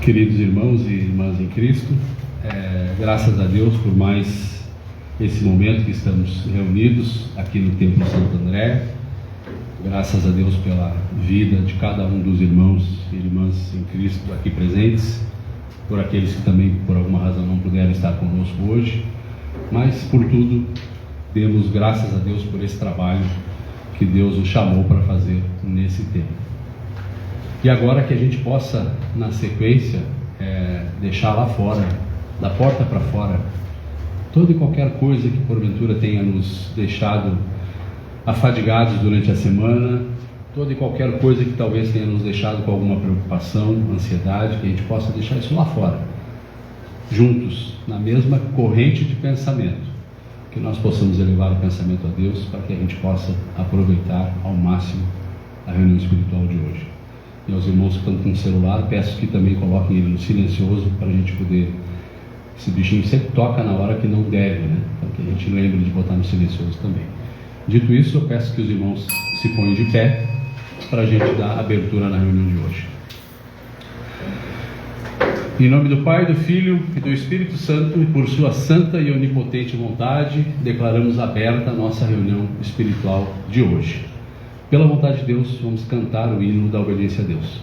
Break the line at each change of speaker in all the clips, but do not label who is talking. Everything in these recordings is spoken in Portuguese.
Queridos irmãos e irmãs em Cristo, graças a Deus por mais esse momento que estamos reunidos aqui no Templo Santo André. Graças a Deus pela vida de cada um dos irmãos e irmãs em Cristo aqui presentes, por aqueles que também por alguma razão não puderam estar conosco hoje, mas por tudo demos graças a Deus por esse trabalho que Deus nos chamou para fazer nesse tempo. E agora que a gente possa, na sequência, deixar lá fora, da porta para fora, toda e qualquer coisa que porventura tenha nos deixado afadigados durante a semana, toda e qualquer coisa que talvez tenha nos deixado com alguma preocupação, ansiedade, que a gente possa deixar isso lá fora, juntos, na mesma corrente de pensamento, que nós possamos elevar o pensamento a Deus para que a gente possa aproveitar ao máximo a reunião espiritual de hoje. E aos irmãos que estão com o celular, peço que também coloquem ele no silencioso para a gente poder... Esse bichinho sempre toca na hora que não deve, né? Então que a gente lembre de botar no silencioso também. Dito isso, eu peço que os irmãos se ponham de pé para a gente dar abertura na reunião de hoje. Em nome do Pai, do Filho e do Espírito Santo, e por sua santa e onipotente vontade, declaramos aberta a nossa reunião espiritual de hoje. Pela vontade de Deus, vamos cantar o hino da obediência a Deus.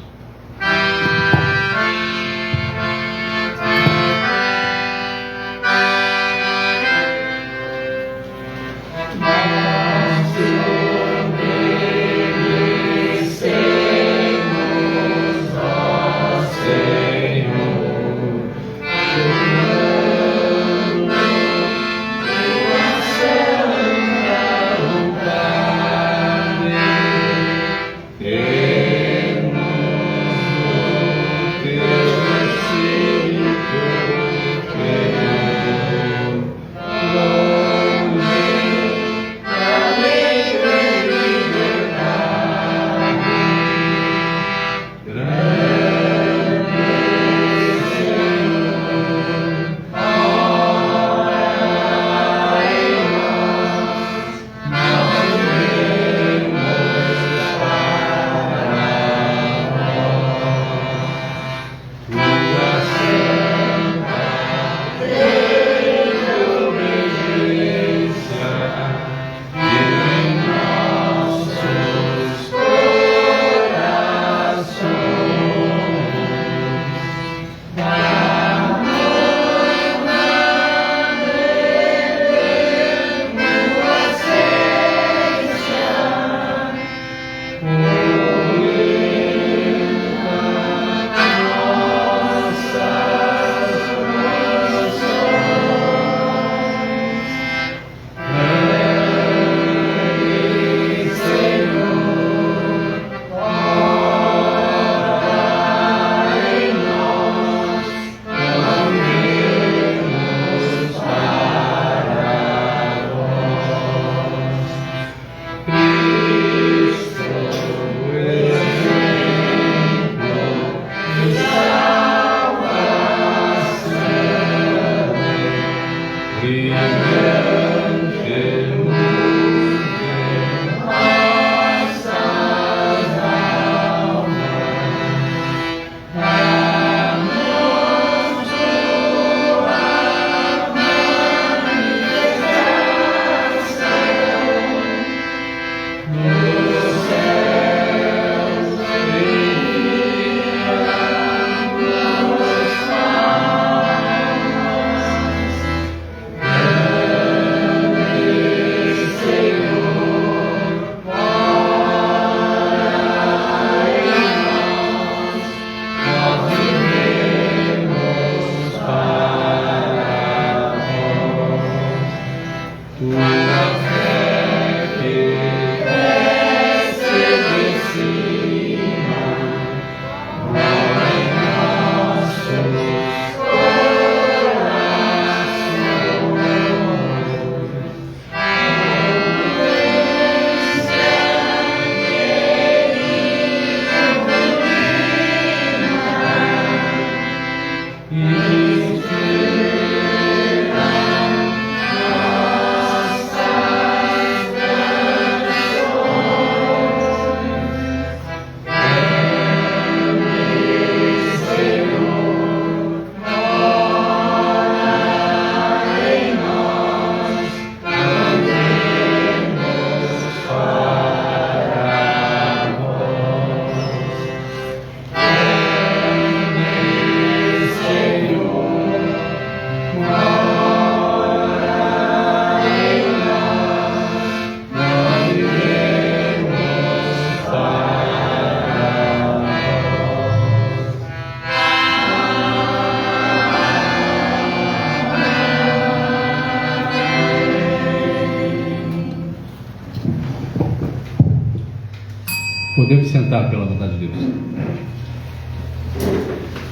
Podemos sentar pela vontade de Deus.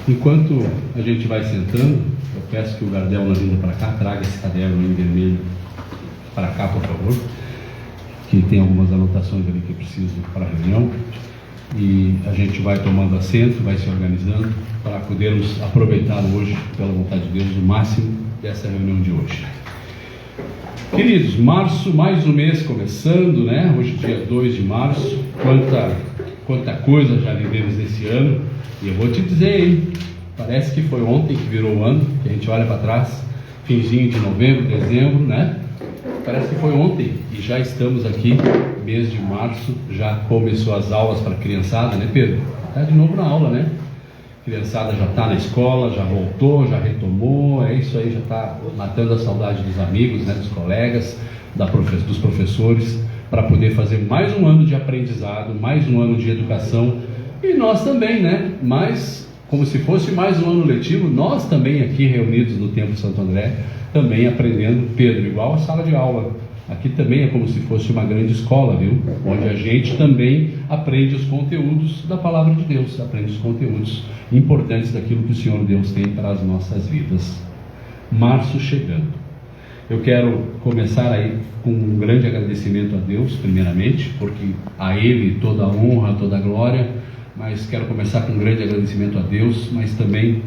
Enquanto a gente vai sentando, eu peço que o Gardel, na vinda para cá, traga esse caderno em vermelho para cá, por favor, que tem algumas anotações ali que eu preciso para a reunião. E a gente vai tomando assento, vai se organizando para podermos aproveitar hoje, pela vontade de Deus, o máximo dessa reunião de hoje. Queridos, março, mais um mês começando, né? Hoje, dia 2 de março. Quanta coisa já vivemos nesse ano. E eu vou te dizer, hein? Parece que foi ontem que virou o ano, que a gente olha para trás, finzinho de novembro, dezembro, né? Parece que foi ontem e já estamos aqui, mês de março, já começou as aulas para a criançada, né, Pedro? Está de novo na aula, né? A criançada já está na escola, já voltou, já retomou, é isso aí, já está matando a saudade dos amigos, né, dos colegas, dos professores, para poder fazer mais um ano de aprendizado, mais um ano de educação, e nós também, né? Mas, como se fosse mais um ano letivo, nós também aqui reunidos no Templo Santo André, também aprendendo, Pedro, igual a sala de aula. Aqui também é como se fosse uma grande escola, viu? Onde a gente também aprende os conteúdos da Palavra de Deus, aprende os conteúdos importantes daquilo que o Senhor Deus tem para as nossas vidas. Março chegando. Eu quero começar aí com um grande agradecimento a Deus, primeiramente, porque a Ele toda a honra, toda a glória, mas quero começar com um grande agradecimento a Deus, mas também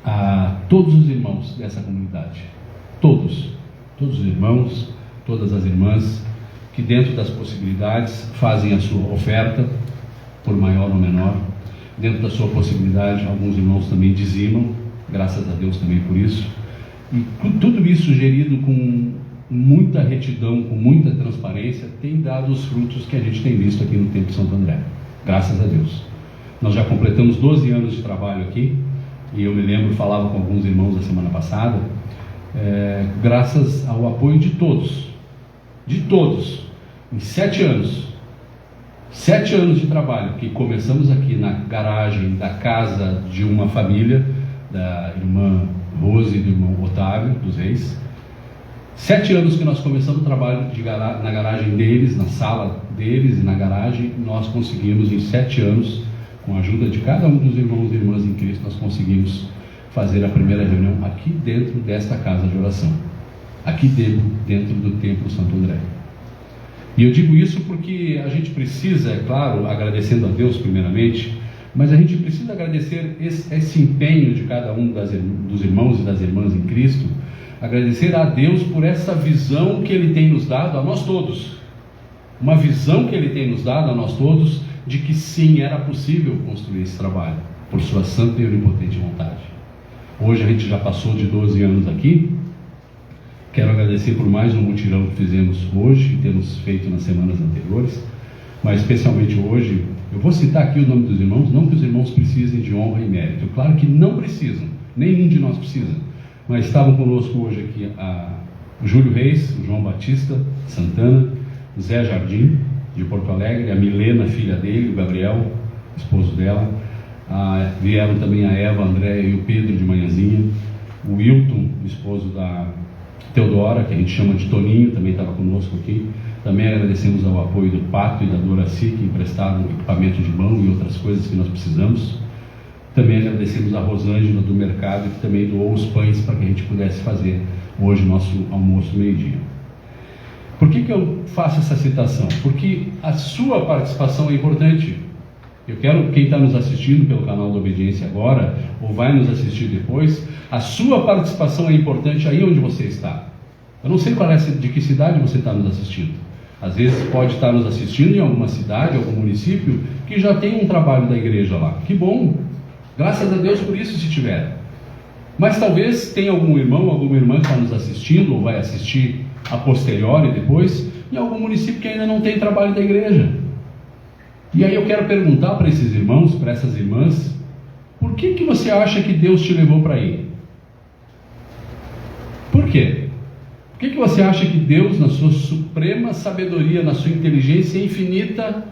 a todos os irmãos dessa comunidade. Todos os irmãos, todas as irmãs, que dentro das possibilidades fazem a sua oferta, por maior ou menor. Dentro da sua possibilidade, alguns irmãos também dizimam, graças a Deus também por isso. E tudo isso gerido com muita retidão, com muita transparência, tem dado os frutos que a gente tem visto aqui no Templo Santo André. Graças a Deus. Nós já completamos 12 anos de trabalho aqui, e eu me lembro, falava com alguns irmãos da semana passada, graças ao apoio de todos, em 7 anos de trabalho, que começamos aqui na garagem da casa de uma família, da irmã Rose e do irmão Otávio, dos Reis. 7 anos que nós começamos o trabalho na garagem deles, na sala deles e na garagem. Nós conseguimos em 7 anos, com a ajuda de cada um dos irmãos e irmãs em Cristo, nós conseguimos fazer a primeira reunião aqui dentro desta casa de oração, aqui dentro do Templo Santo André. E eu digo isso porque a gente precisa, é claro, agradecendo a Deus primeiramente, mas a gente precisa agradecer esse empenho de cada um dos irmãos e das irmãs em Cristo, agradecer a Deus por essa visão que Ele tem nos dado a nós todos, uma visão que Ele tem nos dado a nós todos, de que sim, era possível construir esse trabalho, por sua santa e onipotente vontade. Hoje a gente já passou de 12 anos aqui. Quero agradecer por mais um mutirão que fizemos hoje, e temos feito nas semanas anteriores, mas especialmente hoje. Eu vou citar aqui o nome dos irmãos, não que os irmãos precisem de honra e mérito, claro que não precisam, nenhum de nós precisa, mas estavam conosco hoje aqui o Júlio Reis, o João Batista Santana, o Zé Jardim, de Porto Alegre, a Milena, filha dele, o Gabriel, esposo dela, vieram também a Eva, a Andréia e o Pedro de manhãzinha, o Wilton, esposo da Teodora, que a gente chama de Toninho, também estava conosco aqui. Também agradecemos ao apoio do Pato e da Doraci, que emprestaram equipamento de mão e outras coisas que nós precisamos. Também agradecemos a Rosângela do mercado, que também doou os pães para que a gente pudesse fazer hoje nosso almoço meio-dia. Por que eu faço essa citação? Porque a sua participação é importante. Eu quero, quem está nos assistindo pelo canal da Obediência agora, ou vai nos assistir depois, a sua participação é importante aí onde você está. Eu não sei de que cidade você está nos assistindo. Às vezes pode estar nos assistindo em alguma cidade, algum município, que já tem um trabalho da igreja lá. Que bom! Graças a Deus por isso, se tiver. Mas talvez tenha algum irmão, alguma irmã que está nos assistindo, ou vai assistir a posteriori depois, em algum município que ainda não tem trabalho da igreja. E aí eu quero perguntar para esses irmãos, para essas irmãs, por que você acha que Deus te levou para aí? Por quê? Por que você acha que Deus, na sua suprema sabedoria, na sua inteligência infinita,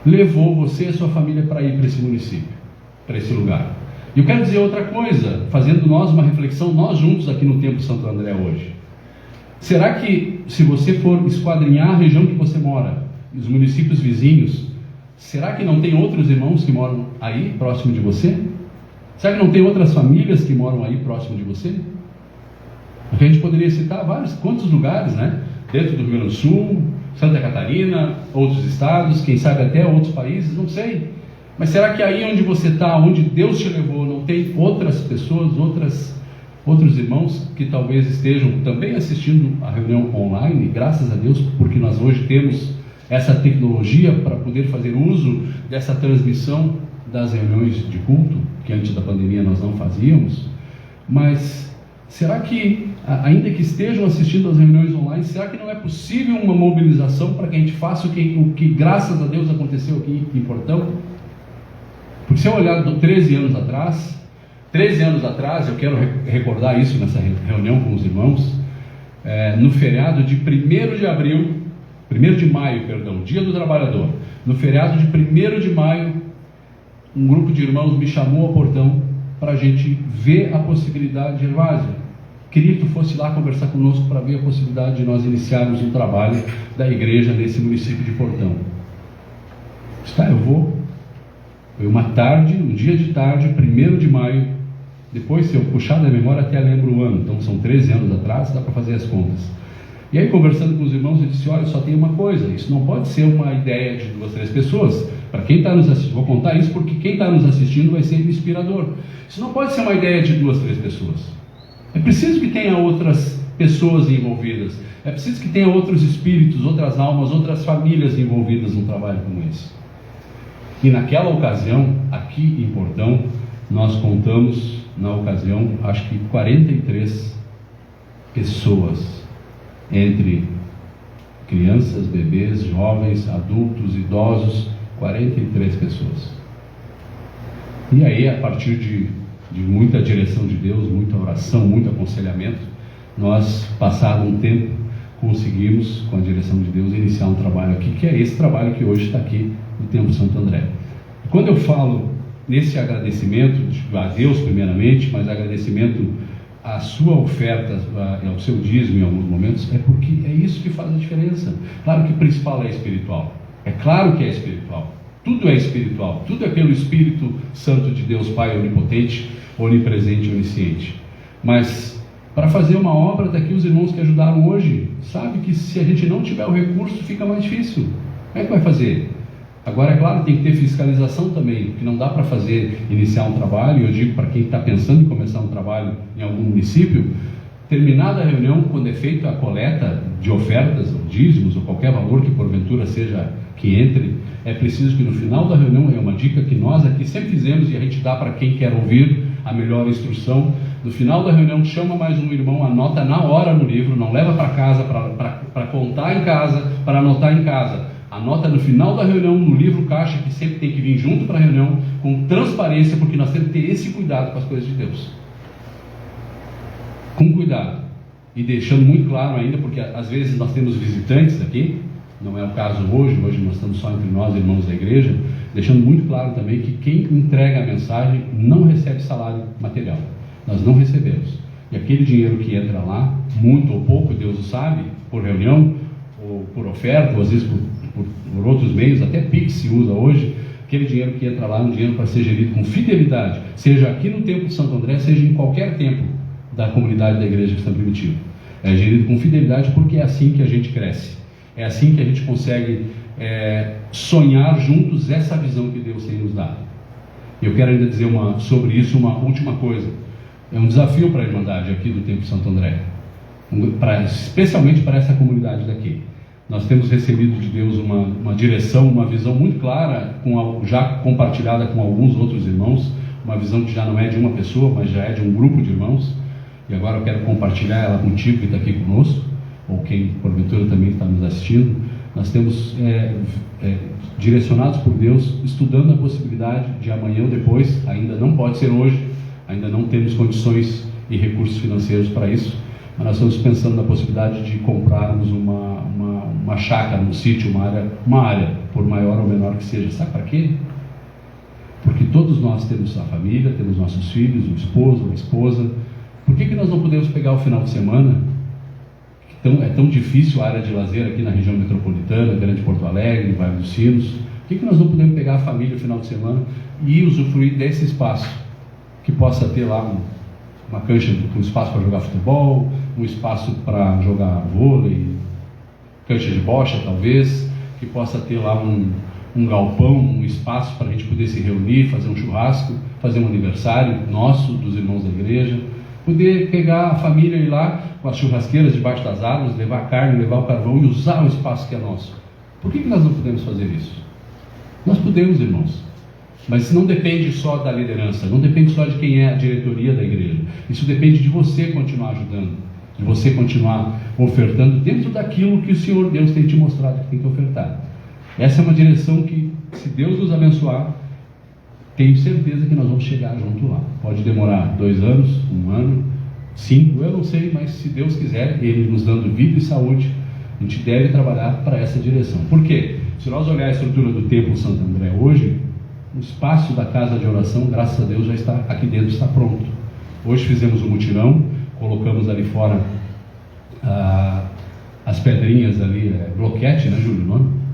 levou você e a sua família para ir para esse município, para esse lugar? E eu quero dizer outra coisa, fazendo nós uma reflexão, nós juntos aqui no Templo Santo André hoje. Será que, se você for esquadrinhar a região que você mora, os municípios vizinhos, será que não tem outros irmãos que moram aí, próximo de você? Será que não tem outras famílias que moram aí, próximo de você? Porque a gente poderia citar quantos lugares, né? Dentro do Rio Grande do Sul, Santa Catarina, outros estados, quem sabe até outros países, não sei. Mas será que aí onde você está, onde Deus te levou, não tem outras pessoas, outros irmãos que talvez estejam também assistindo a reunião online? Graças a Deus, porque nós hoje temos essa tecnologia para poder fazer uso dessa transmissão das reuniões de culto, que antes da pandemia nós não fazíamos. Mas será que, ainda que estejam assistindo às reuniões online, será que não é possível uma mobilização para que a gente faça o que graças a Deus aconteceu aqui em Portão? Porque se eu olhar 13 anos atrás, eu quero recordar isso nessa reunião com os irmãos, no feriado de 1º de maio, Dia do Trabalhador, no feriado de 1º de maio, um grupo de irmãos me chamou ao portão para a gente ver a possibilidade de Gervásio, queria que tu fosse lá conversar conosco para ver a possibilidade de nós iniciarmos um trabalho da igreja nesse município de Portão. Está, eu vou. Foi uma tarde, um dia de tarde, 1º de maio, depois, se eu puxar da memória, até lembro o ano, então são 13 anos atrás, dá para fazer as contas. E aí, conversando com os irmãos, eu disse, olha, só tem uma coisa, isso não pode ser uma ideia de 2, 3 pessoas. Para quem está nos assistindo, vou contar isso porque quem está nos assistindo vai ser inspirador. Isso não pode ser uma ideia de 2, 3 pessoas. É preciso que tenha outras pessoas envolvidas, é preciso que tenha outros espíritos, outras almas, outras famílias envolvidas num trabalho como esse. E naquela ocasião, aqui em Portão, nós contamos, na ocasião, acho que 43 pessoas, entre crianças, bebês, jovens, adultos, idosos, 43 pessoas. E aí, a partir de muita direção de Deus, muita oração, muito aconselhamento, nós, passado um tempo, conseguimos, com a direção de Deus, iniciar um trabalho aqui, que é esse trabalho que hoje está aqui no Templo Santo André. Quando eu falo nesse agradecimento a Deus primeiramente, mas agradecimento à sua oferta, ao seu dízimo em alguns momentos, é porque é isso que faz a diferença. Claro que o principal é espiritual, é claro que é espiritual, tudo é espiritual, tudo é pelo Espírito Santo de Deus Pai Onipotente, Onipresente e Onisciente. Mas para fazer uma obra daqui, os irmãos que ajudaram hoje, sabe que se a gente não tiver o recurso, fica mais difícil. Como é que vai fazer? Agora, é claro, tem que ter fiscalização também, que não dá para iniciar um trabalho, e eu digo para quem está pensando em começar um trabalho em algum município, terminada a reunião, quando é feita a coleta de ofertas, ou dízimos, ou qualquer valor que porventura seja que entre, é preciso que no final da reunião, é uma dica que nós aqui sempre fizemos e a gente dá para quem quer ouvir a melhor instrução, no final da reunião chama mais um irmão, anota na hora no livro, não leva para casa para contar em casa, para anotar em casa. Anota no final da reunião, no livro caixa, que sempre tem que vir junto para a reunião, com transparência, porque nós temos que ter esse cuidado com as coisas de Deus. Com cuidado. E deixando muito claro ainda, porque às vezes nós temos visitantes aqui, não é o caso hoje nós estamos só entre nós, irmãos da igreja, deixando muito claro também que quem entrega a mensagem não recebe salário material. Nós não recebemos. E aquele dinheiro que entra lá, muito ou pouco, Deus o sabe, por reunião, ou por oferta, ou às vezes por outros meios, até Pix se usa hoje, aquele dinheiro que entra lá é um dinheiro para ser gerido com fidelidade, seja aqui no Templo de Santo André, seja em qualquer templo da comunidade da igreja cristã primitiva. É gerido com fidelidade porque é assim que a gente cresce, é assim que a gente consegue sonhar juntos essa visão que Deus tem nos dado. E eu quero ainda dizer sobre isso uma última coisa. É um desafio para a Irmandade aqui do Templo de Santo André, especialmente para essa comunidade daqui. Nós temos recebido de Deus uma direção, uma visão muito clara, já compartilhada com alguns outros irmãos, uma visão que já não é de uma pessoa, mas já é de um grupo de irmãos, e agora eu quero compartilhar ela contigo que está aqui conosco, ou quem porventura também está nos assistindo. Nós temos direcionados por Deus, estudando a possibilidade de amanhã ou depois, ainda não pode ser hoje, ainda não temos condições e recursos financeiros para isso, mas nós estamos pensando na possibilidade de comprarmos uma chácara, um sítio, uma área, por maior ou menor que seja. Sabe para quê? Porque todos nós temos a família, temos nossos filhos, o esposo, a esposa. Por que nós não podemos pegar o final de semana, é tão difícil a área de lazer aqui na região metropolitana, Grande Porto Alegre, Vale dos Sinos. Por que nós não podemos pegar a família no final de semana e usufruir desse espaço? Que possa ter lá uma cancha, um espaço para jogar futebol, um espaço para jogar vôlei, cancha de bocha talvez, que possa ter lá um galpão, um espaço para a gente poder se reunir, fazer um churrasco, fazer um aniversário nosso, dos irmãos da igreja, poder pegar a família e ir lá com as churrasqueiras debaixo das árvores, levar a carne, levar o carvão e usar o espaço que é nosso. Por que nós não podemos fazer isso? Nós podemos, irmãos, mas isso não depende só da liderança, não depende só de quem é a diretoria da igreja. Isso depende de você continuar ajudando, de você continuar ofertando dentro daquilo que o Senhor Deus tem te mostrado que tem que ofertar. Essa é uma direção que, se Deus nos abençoar, tenho certeza que nós vamos chegar junto lá. Pode demorar 2 anos, 1 ano, 5, eu não sei, mas se Deus quiser, Ele nos dando vida e saúde, a gente deve trabalhar para essa direção. Por quê? Se nós olhar a estrutura do Templo Santo André hoje, o espaço da casa de oração, graças a Deus, já está aqui dentro, está pronto. Hoje fizemos um mutirão, colocamos ali fora as pedrinhas ali, bloquete, né, Júlio? Não?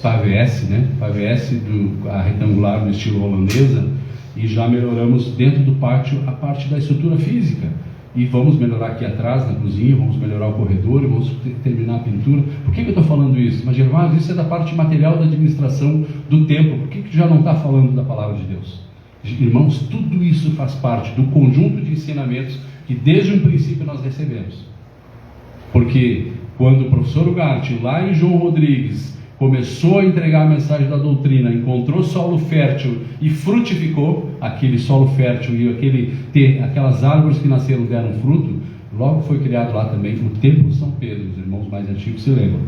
PVS, né? PVS a retangular no estilo holandesa, e já melhoramos dentro do pátio a parte da estrutura física. E vamos melhorar aqui atrás na cozinha, vamos melhorar o corredor, vamos terminar a pintura. Por que eu estou falando isso? Mas, Gervásio, isso é da parte material da administração do templo. Por que já não está falando da palavra de Deus? Irmãos, tudo isso faz parte do conjunto de ensinamentos que desde o princípio nós recebemos. Porque quando o professor Ugarte, lá em João Rodrigues, começou a entregar a mensagem da doutrina, encontrou solo fértil e frutificou, aquele solo fértil e aquelas árvores que nasceram deram fruto, logo foi criado lá também o Templo São Pedro. Os irmãos mais antigos se lembram.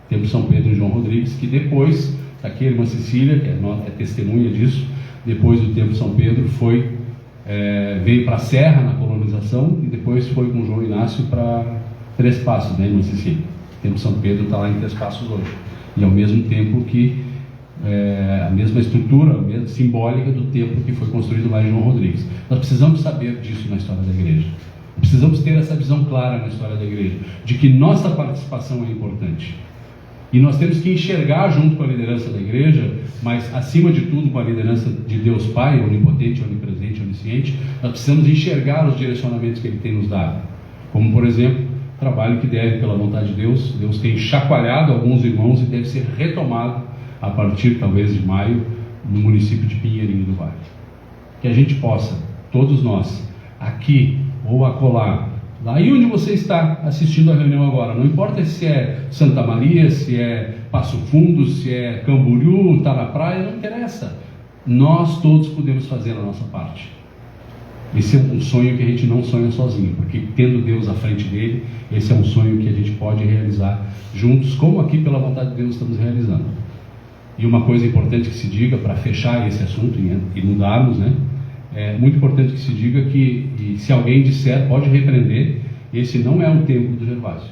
Templo São Pedro em João Rodrigues, que depois, aqui a irmã Cecília, que é testemunha disso, depois do Templo São Pedro veio para a Serra na colonização e depois foi com João Inácio para Três Passos, né, irmã Cecília? O Templo São Pedro está lá em Três Passos hoje. E ao mesmo tempo que a mesma estrutura simbólica do templo que foi construído lá em João Rodrigues. Nós precisamos saber disso na história da igreja. Precisamos ter essa visão clara na história da igreja, de que nossa participação é importante. E nós temos que enxergar junto com a liderança da igreja, mas acima de tudo com a liderança de Deus Pai, onipotente, onipresente, onisciente, nós precisamos enxergar os direcionamentos que Ele tem nos dado. Como, por exemplo, trabalho que deve, pela vontade de Deus, Deus tem chacoalhado alguns irmãos e deve ser retomado a partir, talvez, de maio, no município de Pinheirinho do Vale. Que a gente possa, todos nós, aqui ou acolá, lá onde você está assistindo a reunião agora, não importa se é Santa Maria, se é Passo Fundo, se é Camboriú, está na praia, não interessa. Nós todos podemos fazer a nossa parte. Esse é um sonho que a gente não sonha sozinho, porque tendo Deus à frente dele, esse é um sonho que a gente pode realizar juntos, como aqui pela vontade de Deus estamos realizando. E uma coisa importante que se diga, para fechar esse assunto e mudarmos, né? É muito importante que se diga que, e se alguém disser, pode repreender, esse não é o templo do Gervásio.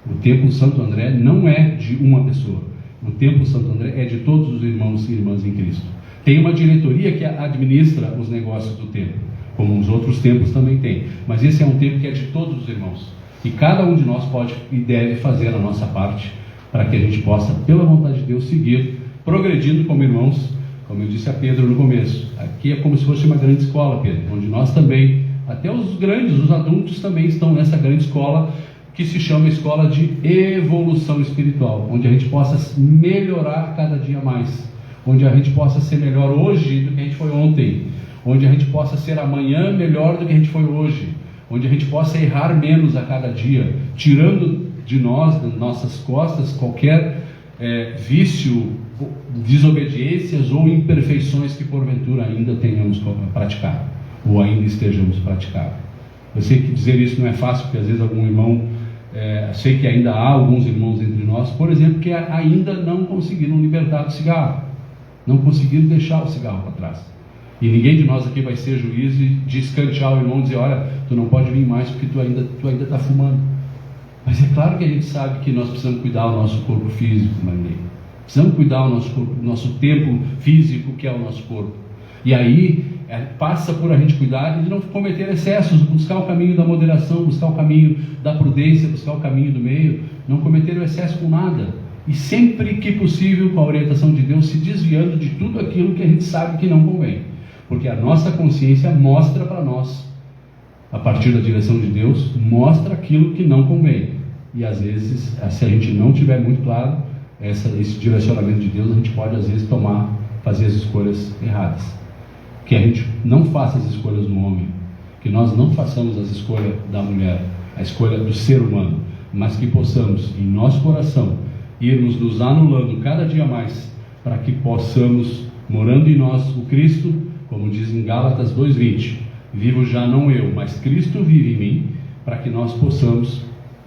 O templo Santo André não é de uma pessoa. O templo Santo André é de todos os irmãos e irmãs em Cristo. Tem uma diretoria que administra os negócios do templo, como os outros templos também têm. Mas esse é um templo que é de todos os irmãos. E cada um de nós pode e deve fazer a nossa parte para que a gente possa, pela vontade de Deus, seguir progredindo como irmãos, como eu disse a Pedro no começo. Aqui é como se fosse uma grande escola, Pedro, onde nós também, até os grandes, os adultos também estão nessa grande escola que se chama Escola de Evolução Espiritual, onde a gente possa melhorar cada dia mais, onde a gente possa ser melhor hoje do que a gente foi ontem, onde a gente possa ser amanhã melhor do que a gente foi hoje, onde a gente possa errar menos a cada dia, tirando de nós, das nossas costas, qualquer vício, desobediências ou imperfeições que porventura ainda tenhamos praticado, ou ainda estejamos praticando. Eu sei que dizer isso não é fácil, porque às vezes algum irmão, sei que ainda há alguns irmãos entre nós, por exemplo, que ainda não conseguiram libertar do cigarro, não conseguiram deixar o cigarro para trás. E ninguém de nós aqui vai ser juiz de escantear o irmão e dizer, olha, tu não pode vir mais porque tu ainda está fumando. Mas é claro que a gente sabe que nós precisamos cuidar do nosso corpo físico, Marinei. Precisamos cuidar do nosso corpo, do nosso templo físico, que é o nosso corpo. E aí passa por a gente cuidar de não cometer excessos, buscar o caminho da moderação, buscar o caminho da prudência, buscar o caminho do meio, não cometer o excesso com nada. E sempre que possível, com a orientação de Deus, se desviando de tudo aquilo que a gente sabe que não convém. Porque a nossa consciência mostra para nós, a partir da direção de Deus, mostra aquilo que não convém. E às vezes, se a gente não tiver muito claro esse direcionamento de Deus, a gente pode às vezes fazer as escolhas erradas. Que a gente não faça as escolhas do homem, que nós não façamos as escolhas da mulher, a escolha do ser humano, mas que possamos, em nosso coração, irmos nos anulando cada dia mais, para que possamos, morando em nós o Cristo, como diz em Gálatas 2:20, vivo já não eu, mas Cristo vive em mim, para que nós possamos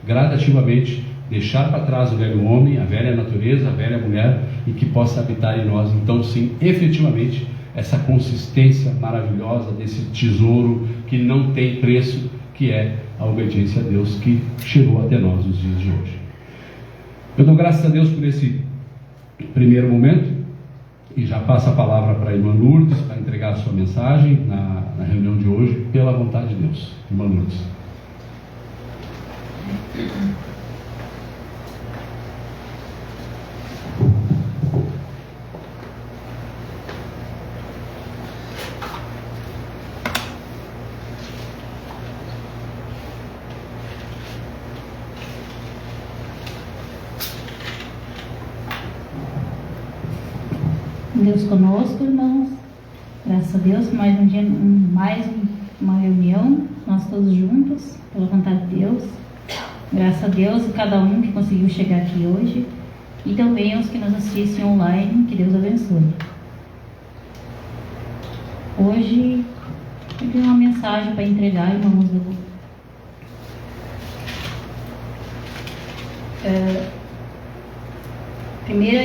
gradativamente deixar para trás o velho homem, a velha natureza, a velha mulher, e que possa habitar em nós, então sim, efetivamente, essa consistência maravilhosa desse tesouro que não tem preço, que é a obediência a Deus, que chegou até nós nos dias de hoje. Eu dou graças a Deus por esse primeiro momento e já passo a palavra para a irmã Lourdes para entregar a sua mensagem na reunião de hoje, pela vontade de Deus. Irmã Lourdes.
Deus conosco, irmãos. Graças a Deus, mais um dia, mais uma reunião, nós todos juntos, pela vontade de Deus. Graças a Deus a cada um que conseguiu chegar aqui hoje, e também aos que nos assistem online, que Deus abençoe. Hoje eu tenho uma mensagem para entregar, irmãos. Primeira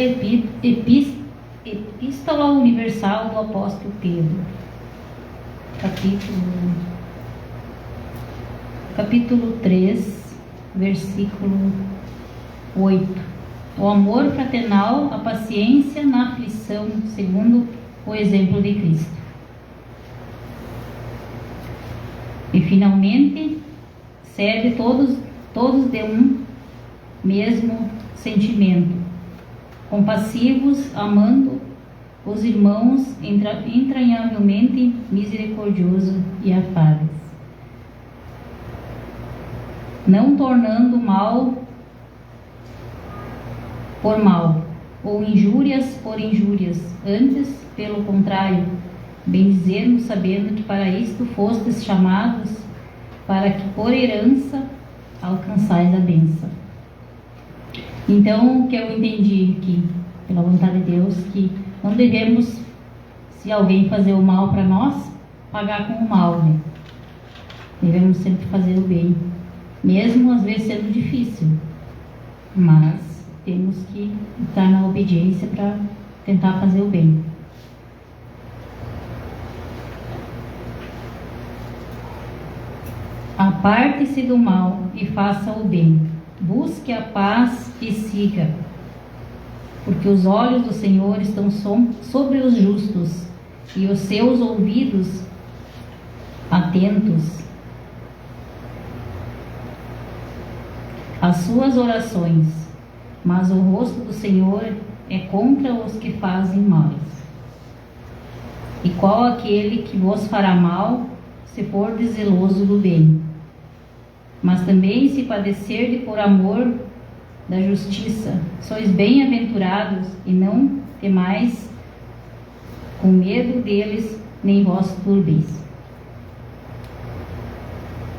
Epístola Universal do Apóstolo Pedro, capítulo 3, versículo 8. O amor fraternal, a paciência na aflição, segundo o exemplo de Cristo. E finalmente, serve todos de um mesmo sentimento, compassivos, amando os irmãos, entranhavelmente misericordioso e afáveis, não tornando mal por mal, ou injúrias por injúrias, antes, pelo contrário, bendizermos, sabendo que para isto fostes chamados, para que por herança alcançais a bênção. Então, o que eu entendi aqui, pela vontade de Deus, que não devemos, se alguém fazer o mal para nós, pagar com o mal, né? Devemos sempre fazer o bem, mesmo às vezes sendo difícil, mas temos que estar na obediência para tentar fazer o bem. Aparte-se do mal e faça o bem. Busque a paz e siga, porque os olhos do Senhor estão sobre os justos e os seus ouvidos atentos às suas orações, mas o rosto do Senhor é contra os que fazem mal. E qual aquele que vos fará mal, se for zeloso do bem? Mas também se padecerdes por amor da justiça, sois bem-aventurados, e não temais com medo deles, nem vós turbeis.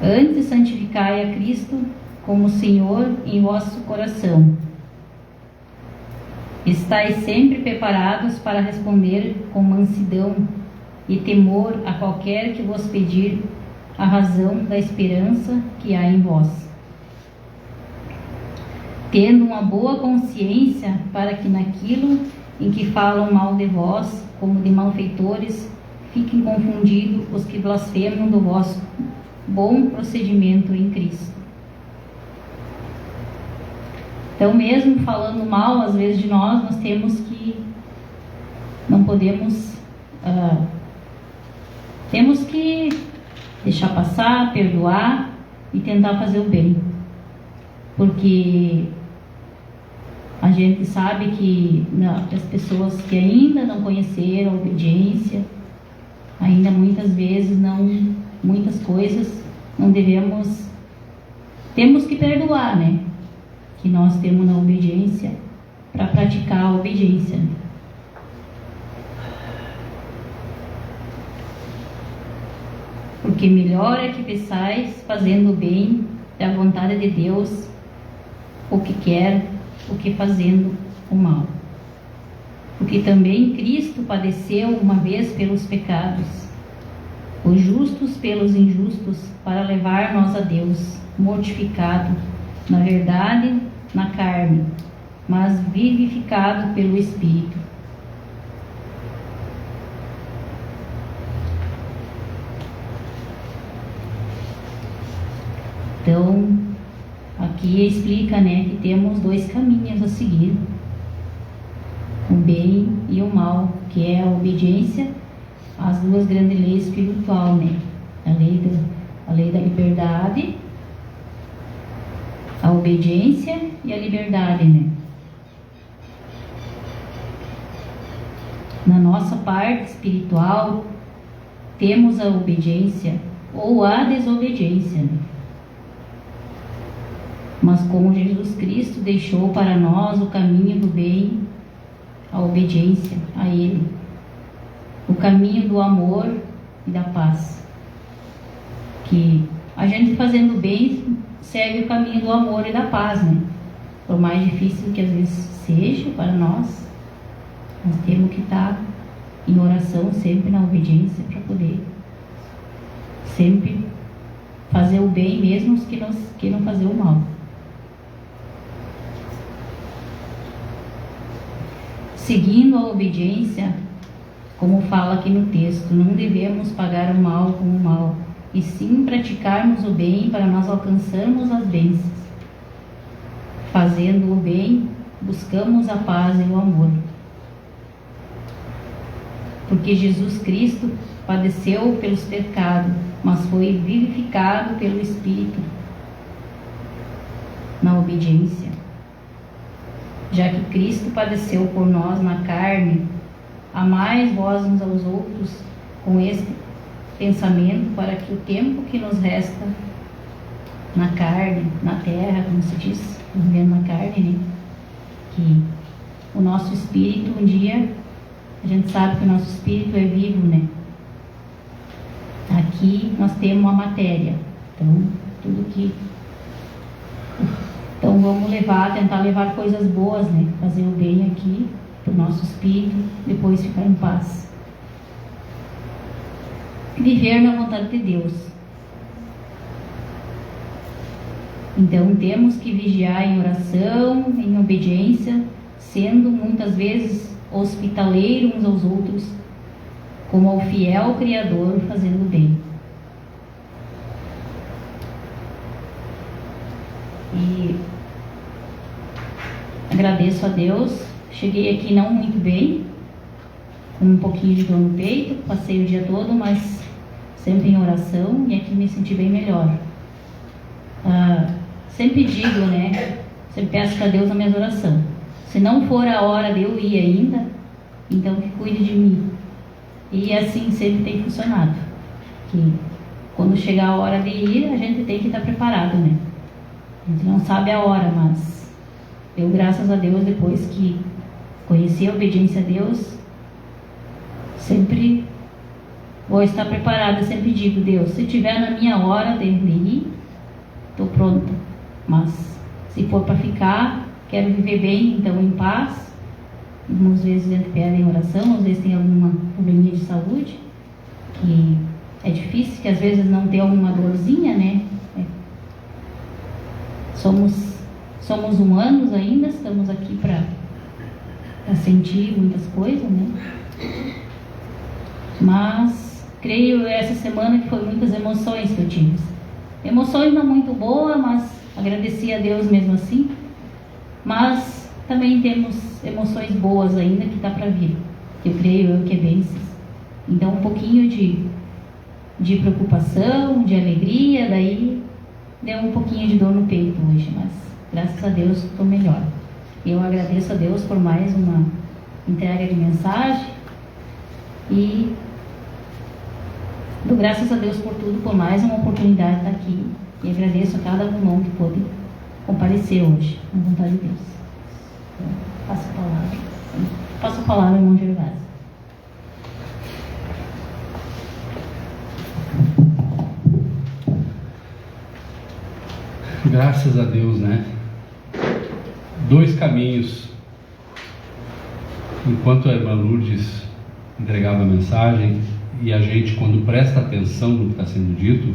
Antes santificai a Cristo como Senhor em vosso coração. Estais sempre preparados para responder com mansidão e temor a qualquer que vos pedir a razão da esperança que há em vós, tendo uma boa consciência, para que naquilo em que falam mal de vós, como de malfeitores, fiquem confundidos os que blasfemam do vosso bom procedimento em Cristo. Então, mesmo falando mal às vezes de nós temos que, não podemos Temos que deixar passar, perdoar e tentar fazer o bem, porque a gente sabe que as pessoas que ainda não conheceram a obediência, ainda muitas vezes muitas coisas não temos que perdoar, né? Que nós temos na obediência para praticar a obediência, né? Porque melhor é que peçais fazendo o bem da vontade de Deus o que quer, o que fazendo o mal. Porque também Cristo padeceu uma vez pelos pecados, os justos pelos injustos, para levar nós a Deus, mortificado, na verdade, na carne, mas vivificado pelo Espírito. Então, aqui explica, né, que temos dois caminhos a seguir, o bem e o mal, que é a obediência às duas grandes leis espirituais, né? A lei da liberdade, a obediência e a liberdade, né? Na nossa parte espiritual, temos a obediência ou a desobediência, né? Mas como Jesus Cristo deixou para nós o caminho do bem, a obediência a Ele, o caminho do amor e da paz, que a gente fazendo bem segue o caminho do amor e da paz, né? Por mais difícil que às vezes seja para nós temos que estar em oração, sempre na obediência, para poder sempre fazer o bem, mesmo os que não queiram fazer o mal. Seguindo a obediência, como fala aqui no texto, não devemos pagar o mal com o mal, e sim praticarmos o bem para nós alcançarmos as bênçãos. Fazendo o bem, buscamos a paz e o amor. Porque Jesus Cristo padeceu pelos pecados, mas foi vivificado pelo Espírito na obediência. Já que Cristo padeceu por nós na carne, amais vós uns aos outros com este pensamento, para que o tempo que nos resta na carne, na terra, como se diz, vivendo na carne, né? Que o nosso espírito, um dia, a gente sabe que o nosso espírito é vivo, né? Aqui nós temos a matéria, então vamos tentar levar coisas boas, né? Fazer o bem aqui para o nosso espírito, depois ficar em paz. Viver na vontade de Deus. Então temos que vigiar em oração, em obediência, sendo muitas vezes hospitaleiros uns aos outros, como ao fiel Criador fazendo o bem. E agradeço a Deus. Cheguei aqui não muito bem, com um pouquinho de dor no peito, passei o dia todo, mas sempre em oração, e aqui me senti bem melhor. Sempre digo, né? Sempre peço para Deus nas minhas orações. Se não for a hora de eu ir ainda, então que cuide de mim. E assim sempre tem funcionado. Que quando chegar a hora de ir, a gente tem que estar preparado, né? A gente não sabe a hora, mas eu, graças a Deus, depois que conheci a obediência a Deus, sempre vou estar preparada. Sempre digo, Deus, se tiver na minha hora de ir, estou pronta. Mas se for para ficar, quero viver bem, então em paz. Algumas vezes a gente pede em oração, às vezes tem alguma probleminha de saúde, que é difícil, que às vezes não tem alguma dorzinha, né? Somos humanos ainda, estamos aqui para sentir muitas coisas, né? Mas creio essa semana que foi muitas emoções que eu tive. Emoções não muito boas, mas agradeci a Deus mesmo assim. Mas também temos emoções boas ainda que está para vir. Eu creio que é bênçãos. Então um pouquinho de de preocupação, de alegria, daí deu um pouquinho de dor no peito hoje, mas graças a Deus estou melhor. Eu agradeço a Deus por mais uma entrega de mensagem e dou graças a Deus por tudo, por mais uma oportunidade de estar aqui, e agradeço a cada irmão que pôde comparecer hoje, com vontade de Deus. Passo a palavra, irmão Gervásio.
Graças a Deus, né? 2 caminhos. Enquanto a irmã Lourdes entregava a mensagem, e a gente, quando presta atenção no que está sendo dito,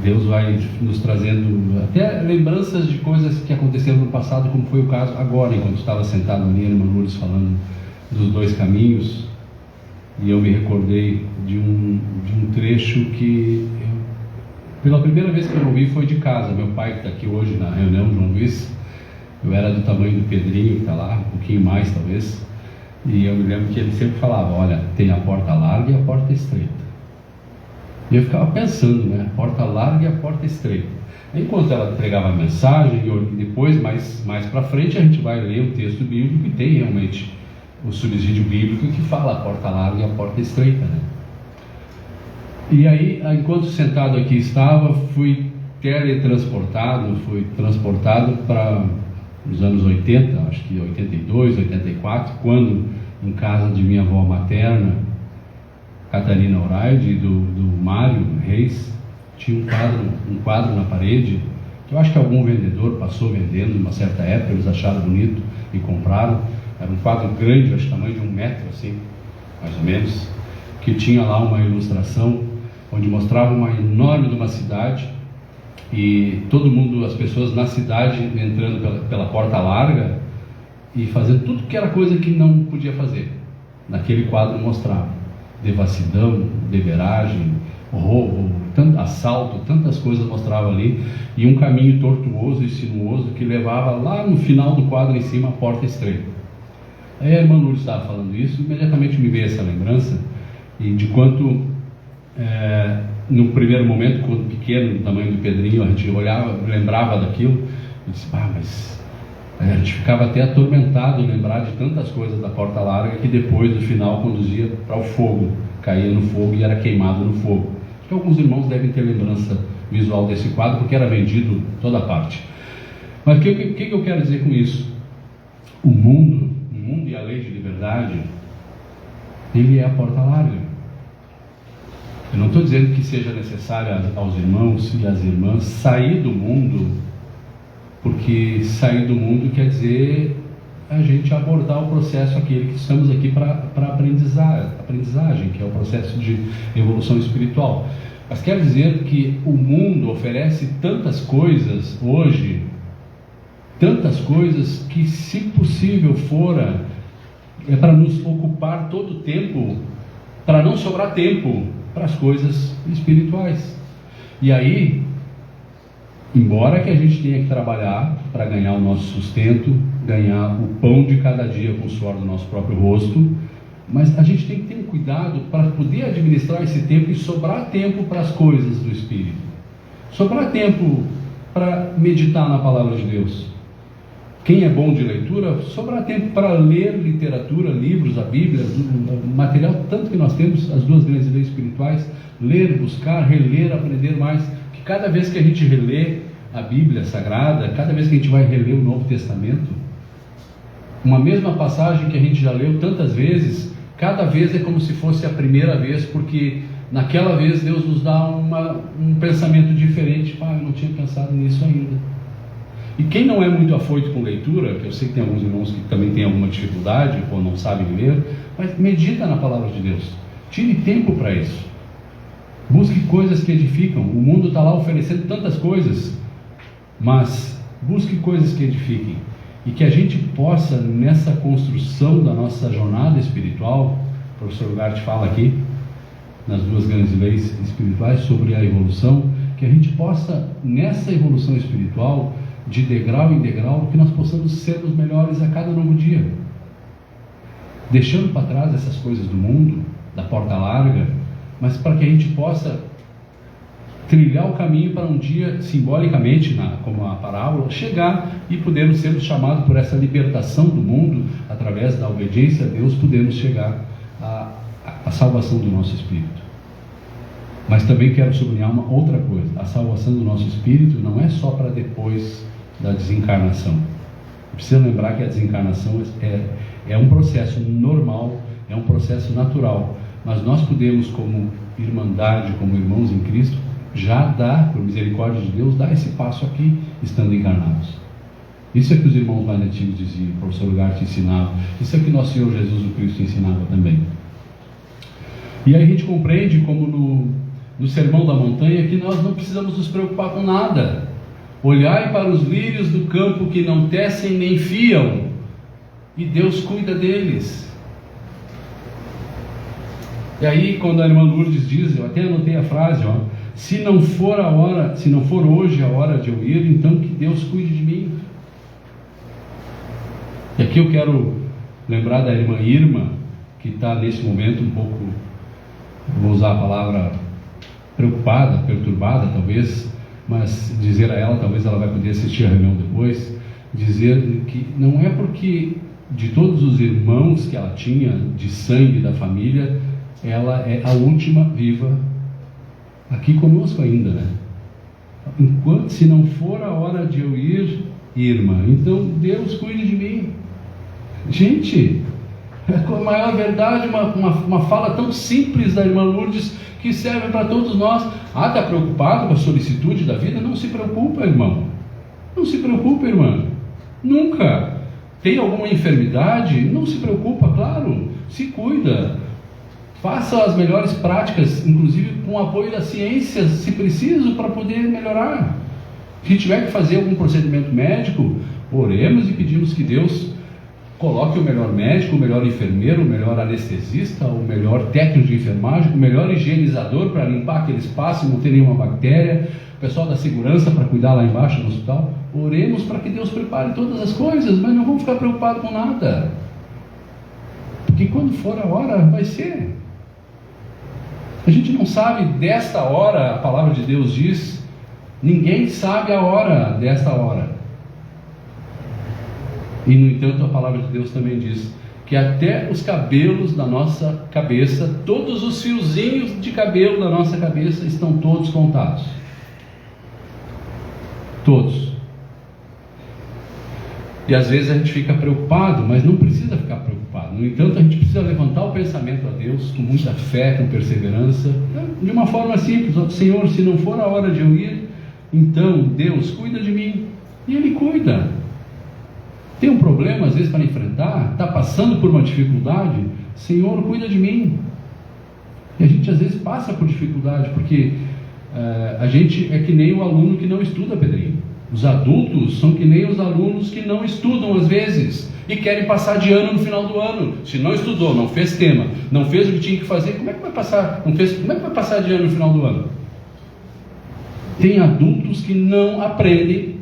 Deus vai nos trazendo até lembranças de coisas que aconteceram no passado, como foi o caso agora, enquanto estava sentado ali, a irmã Lourdes falando dos 2 caminhos, e eu me recordei de um trecho que pela primeira vez que eu ouvi foi de casa. Meu pai, que está aqui hoje na reunião, João Luiz, eu era do tamanho do Pedrinho, que está lá, um pouquinho mais talvez, e eu me lembro que ele sempre falava: olha, tem a porta larga e a porta estreita. E eu ficava pensando, né, a porta larga e a porta estreita. Enquanto ela entregava a mensagem, e depois, mais para frente, a gente vai ler o texto bíblico e tem realmente o subsídio bíblico que fala a porta larga e a porta estreita, né? E aí, enquanto sentado aqui estava, fui teletransportado, fui transportado para os anos 80, acho que 82, 84, quando, em casa de minha avó materna, Catarina Oraide, do Mário Reis, tinha um quadro na parede, que eu acho que algum vendedor passou vendendo em uma certa época, eles acharam bonito e compraram. Era um quadro grande, acho que tamanho de 1 metro, assim, mais ou menos, que tinha lá uma ilustração onde mostrava uma enorme de uma cidade, e todo mundo, as pessoas na cidade entrando pela porta larga e fazendo tudo que era coisa que não podia fazer. Naquele quadro mostrava devassidão, deveragem, roubo, assalto, tantas coisas mostrava ali, e um caminho tortuoso e sinuoso que levava lá no final do quadro em cima a porta estreita. Aí a irmã Lourdes estava falando isso, imediatamente me veio essa lembrança, e de quanto no primeiro momento, quando pequeno, do tamanho do Pedrinho, a gente olhava, lembrava daquilo, e disse: mas a gente ficava até atormentado em lembrar de tantas coisas da porta larga, que depois, no final, conduzia para o fogo, caía no fogo e era queimado no fogo. Acho que alguns irmãos devem ter lembrança visual desse quadro, porque era vendido toda parte. Mas o que eu quero dizer com isso? O mundo e a lei de liberdade, ele é a porta larga. Eu não estou dizendo que seja necessário aos irmãos e às irmãs sair do mundo, porque sair do mundo quer dizer a gente abordar o processo aquele que estamos aqui para aprendizagem, que é o processo de evolução espiritual. Mas quer dizer que o mundo oferece tantas coisas hoje, tantas coisas que, se possível fora, é para nos ocupar todo o tempo, para não sobrar tempo para as coisas espirituais. E aí, embora que a gente tenha que trabalhar para ganhar o nosso sustento, ganhar o pão de cada dia com o suor do nosso próprio rosto, mas a gente tem que ter um cuidado para poder administrar esse tempo e sobrar tempo para as coisas do Espírito, sobrar tempo para meditar na Palavra de Deus. Quem é bom de leitura, sobrar tempo para ler literatura, livros, a Bíblia, o material, tanto que nós temos, as 2 grandes leis espirituais, ler, buscar, reler, aprender mais, que cada vez que a gente relê a Bíblia Sagrada, cada vez que a gente vai reler o Novo Testamento, uma mesma passagem que a gente já leu tantas vezes, cada vez é como se fosse a primeira vez, porque naquela vez Deus nos dá um pensamento diferente. Eu não tinha pensado nisso ainda. E quem não é muito afoito com leitura, que eu sei que tem alguns irmãos que também têm alguma dificuldade ou não sabem ler, mas medita na Palavra de Deus, tire tempo para isso, busque coisas que edificam. O mundo está lá oferecendo tantas coisas, mas busque coisas que edifiquem, e que a gente possa, nessa construção da nossa jornada espiritual, o professor Ugarte fala aqui nas 2 grandes leis espirituais sobre a evolução, que a gente possa, nessa evolução espiritual, de degrau em degrau, que nós possamos sermos melhores a cada novo dia, deixando para trás essas coisas do mundo, da porta larga, mas para que a gente possa trilhar o caminho para um dia, simbolicamente, como a parábola, chegar e podermos ser chamados por essa libertação do mundo, através da obediência a Deus, podemos chegar à salvação do nosso espírito. Mas também quero sublinhar uma outra coisa: a salvação do nosso espírito não é só para depois da desencarnação. Precisa lembrar que a desencarnação é um processo normal, é um processo natural, mas nós podemos, como irmandade, como irmãos em Cristo, já dar, por misericórdia de Deus, dar esse passo aqui, estando encarnados. Isso é que os irmãos mais antigos diziam, o professor Ugarte ensinava, isso é que nosso Senhor Jesus o Cristo ensinava também. E aí a gente compreende, como no Sermão da Montanha, que nós não precisamos nos preocupar com nada. Olhai para os lírios do campo, que não tecem nem fiam, e Deus cuida deles. E aí, quando a irmã Lourdes diz, eu até anotei a frase, se não for hoje a hora de eu ir, então que Deus cuide de mim. E aqui eu quero lembrar da irmã Irma, que está nesse momento um pouco, vou usar a palavra preocupada, perturbada talvez, mas dizer a ela, talvez ela vai poder assistir a reunião depois, dizer que não é porque de todos os irmãos que ela tinha de sangue da família, ela é a última viva aqui conosco ainda, né? Enquanto, se não for a hora de eu ir, Irmã, então Deus cuide de mim. Gente, com a maior verdade, uma fala tão simples da irmã Lourdes, que serve para todos nós. Está preocupado com a solicitude da vida? Não se preocupa, irmão. Não se preocupa, irmã. Nunca. Tem alguma enfermidade? Não se preocupa, claro. Se cuida. Faça as melhores práticas, inclusive com o apoio da ciência, se preciso, para poder melhorar. Se tiver que fazer algum procedimento médico, oremos e pedimos que Deus coloque o melhor médico, o melhor enfermeiro, o melhor anestesista, o melhor técnico de enfermagem, o melhor higienizador para limpar aquele espaço e não ter nenhuma bactéria, o pessoal da segurança para cuidar lá embaixo no hospital. Oremos para que Deus prepare todas as coisas, mas não vamos ficar preocupados com nada, porque quando for a hora, vai ser. A gente não sabe desta hora, a palavra de Deus diz, ninguém sabe a hora desta hora. E no entanto a palavra de Deus também diz que até os cabelos da nossa cabeça, todos os fiozinhos de cabelo da nossa cabeça estão todos contados. Todos. E às vezes a gente fica preocupado, mas não precisa ficar preocupado. No entanto, a gente precisa levantar o pensamento a Deus com muita fé, com perseverança, de uma forma simples: Senhor, se não for a hora de eu ir, então Deus cuida de mim. E Ele cuida. Tem um problema às vezes para enfrentar, está passando por uma dificuldade, Senhor, cuida de mim. E a gente às vezes passa por dificuldade, porque a gente é que nem o aluno que não estuda, Pedrinho. Os adultos são que nem os alunos que não estudam às vezes e querem passar de ano no final do ano. Se não estudou, não fez tema, não fez o que tinha que fazer, como é que vai passar? Como é que vai passar de ano no final do ano? Tem adultos que não aprendem,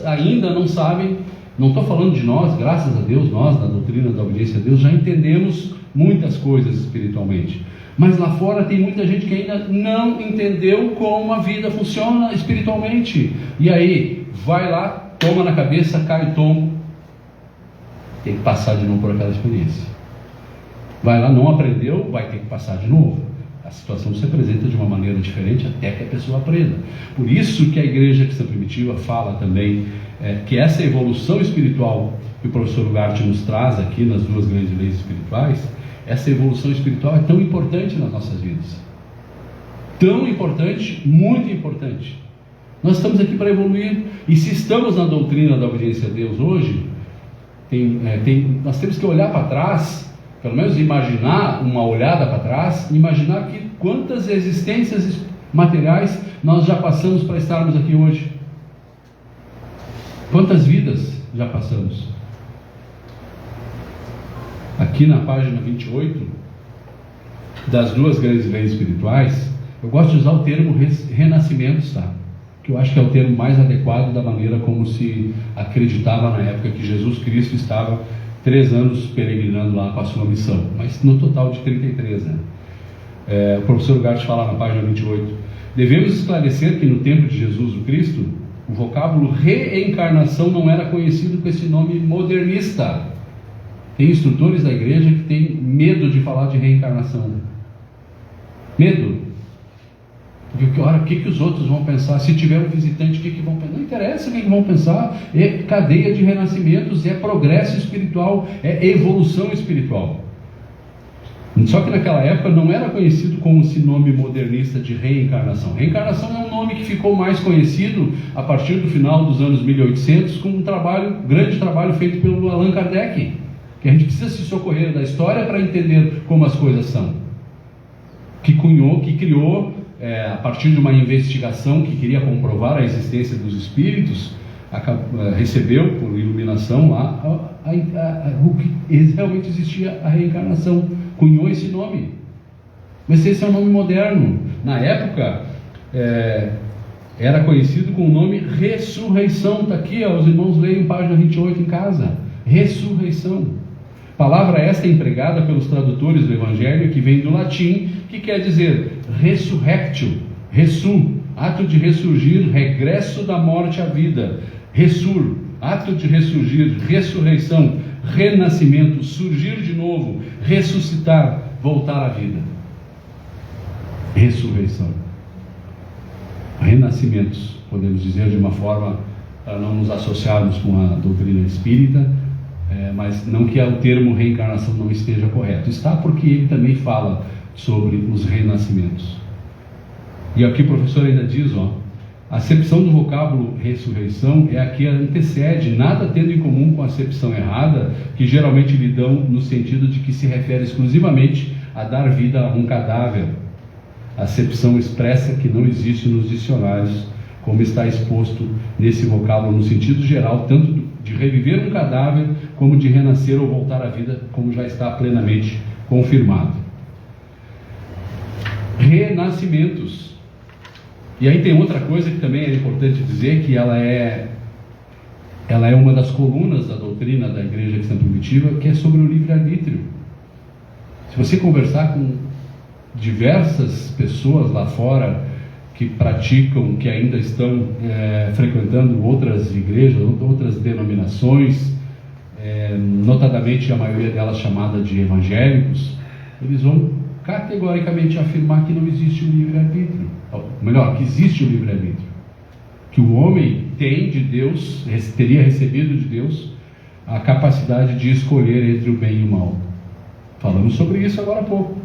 ainda não sabem. Não estou falando de nós, graças a Deus, nós da doutrina da obediência a Deus já entendemos muitas coisas espiritualmente, mas lá fora tem muita gente que ainda não entendeu como a vida funciona espiritualmente, e aí vai lá, toma na cabeça, cai o tombo, tem que passar de novo por aquela experiência. Vai lá, não aprendeu, vai ter que passar de novo. A situação se apresenta de uma maneira diferente até que a pessoa aprenda. Por isso que a Igreja Cristã Primitiva fala também que essa evolução espiritual que o professor Ugarte nos traz aqui nas duas grandes leis espirituais, essa evolução espiritual é tão importante nas nossas vidas. Tão importante, muito importante. Nós estamos aqui para evoluir, e se estamos na doutrina da obediência a Deus hoje, nós temos que olhar para trás, pelo menos imaginar uma olhada para trás, imaginar que quantas existências materiais nós já passamos para estarmos aqui hoje. Quantas vidas já passamos? Aqui na página 28 das duas grandes leis espirituais, eu gosto de usar o termo renascimentos, tá? Que eu acho que é o termo mais adequado da maneira como se acreditava na época que Jesus Cristo estava 3 anos peregrinando lá com a sua missão, mas no total de 33, né? O professor Ugarte fala na página 28: devemos esclarecer que no tempo de Jesus o Cristo, o vocábulo reencarnação não era conhecido com esse nome modernista. Tem instrutores da igreja que têm medo de falar de reencarnação. Medo. Porque olha, o que os outros vão pensar? Se tiver um visitante, o que vão pensar? Não interessa o que vão pensar. É cadeia de renascimentos, é progresso espiritual, é evolução espiritual. Só que naquela época não era conhecido com esse nome modernista de reencarnação. Reencarnação é um nome que ficou mais conhecido a partir do final dos anos 1800, com um grande trabalho feito pelo Allan Kardec, que a gente precisa se socorrer da história para entender como as coisas são. Que criou, a partir de uma investigação que queria comprovar a existência dos espíritos, recebeu por iluminação lá o que realmente existia, a reencarnação. Cunhou esse nome, mas esse é um nome moderno. Na época era conhecido com o nome ressurreição. Está aqui, os irmãos leiam página 28 em casa. Ressurreição, palavra esta empregada pelos tradutores do Evangelho, que vem do latim, que quer dizer resurrectio, ato de ressurgir, regresso da morte à vida. Ato de ressurgir, ressurreição, renascimento, surgir de novo, ressuscitar, voltar à vida. Ressurreição, renascimentos, podemos dizer de uma forma para não nos associarmos com a doutrina espírita, mas não que o termo reencarnação não esteja correto. Está, porque ele também fala sobre os renascimentos. E aqui o professor ainda diz, a acepção do vocábulo ressurreição é a que antecede, nada tendo em comum com a acepção errada, que geralmente lhe dão no sentido de que se refere exclusivamente a dar vida a um cadáver. A acepção expressa que não existe nos dicionários, como está exposto nesse vocábulo no sentido geral, tanto de reviver um cadáver, como de renascer ou voltar à vida, como já está plenamente confirmado. Renascimentos. E aí tem outra coisa que também é importante dizer, que ela é uma das colunas da doutrina da Igreja Cristã Primitiva, que é sobre o livre-arbítrio. Se você conversar com diversas pessoas lá fora que praticam, que ainda estão frequentando outras igrejas, outras denominações, notadamente a maioria delas chamada de evangélicos, eles vão categoricamente afirmar que não existe o livre-arbítrio. Melhor, que existe o livre-arbítrio, que o homem tem de Deus, teria recebido de Deus a capacidade de escolher entre o bem e o mal. Falamos sobre isso agora há pouco.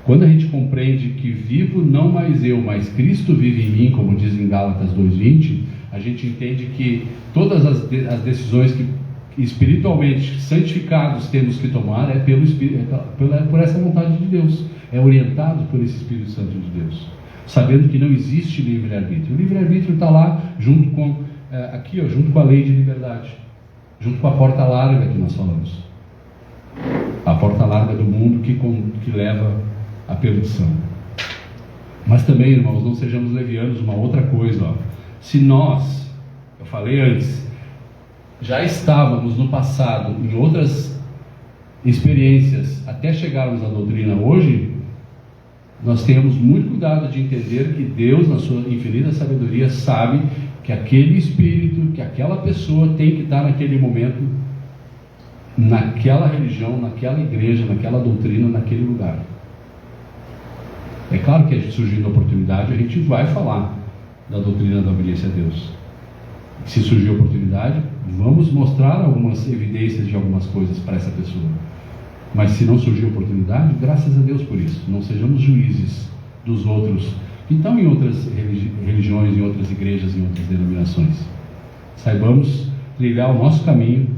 Quando a gente compreende que vivo não mais eu, mas Cristo vive em mim, como diz em Gálatas 2:20, a gente entende que todas as decisões que espiritualmente santificados temos que tomar é por essa vontade de Deus, é orientado por esse Espírito Santo de Deus, sabendo que não existe livre-arbítrio. O livre-arbítrio está lá junto com junto com a lei de liberdade, junto com a porta larga que nós falamos, a porta larga do mundo que leva à perdição. Mas também, irmãos, não sejamos levianos, uma outra coisa, se nós, eu falei antes, já estávamos no passado em outras experiências até chegarmos à doutrina hoje, nós temos muito cuidado de entender que Deus, na sua infinita sabedoria, sabe que aquele espírito, que aquela pessoa tem que estar naquele momento, naquela religião, naquela igreja, naquela doutrina, naquele lugar. É claro que surgindo a oportunidade, a gente vai falar da doutrina da obediência a Deus. Se surgir a oportunidade, vamos mostrar algumas evidências de algumas coisas para essa pessoa. Mas se não surgir a oportunidade, graças a Deus por isso. Não sejamos juízes dos outros que estão em outras religiões, em outras igrejas, em outras denominações. Saibamos trilhar o nosso caminho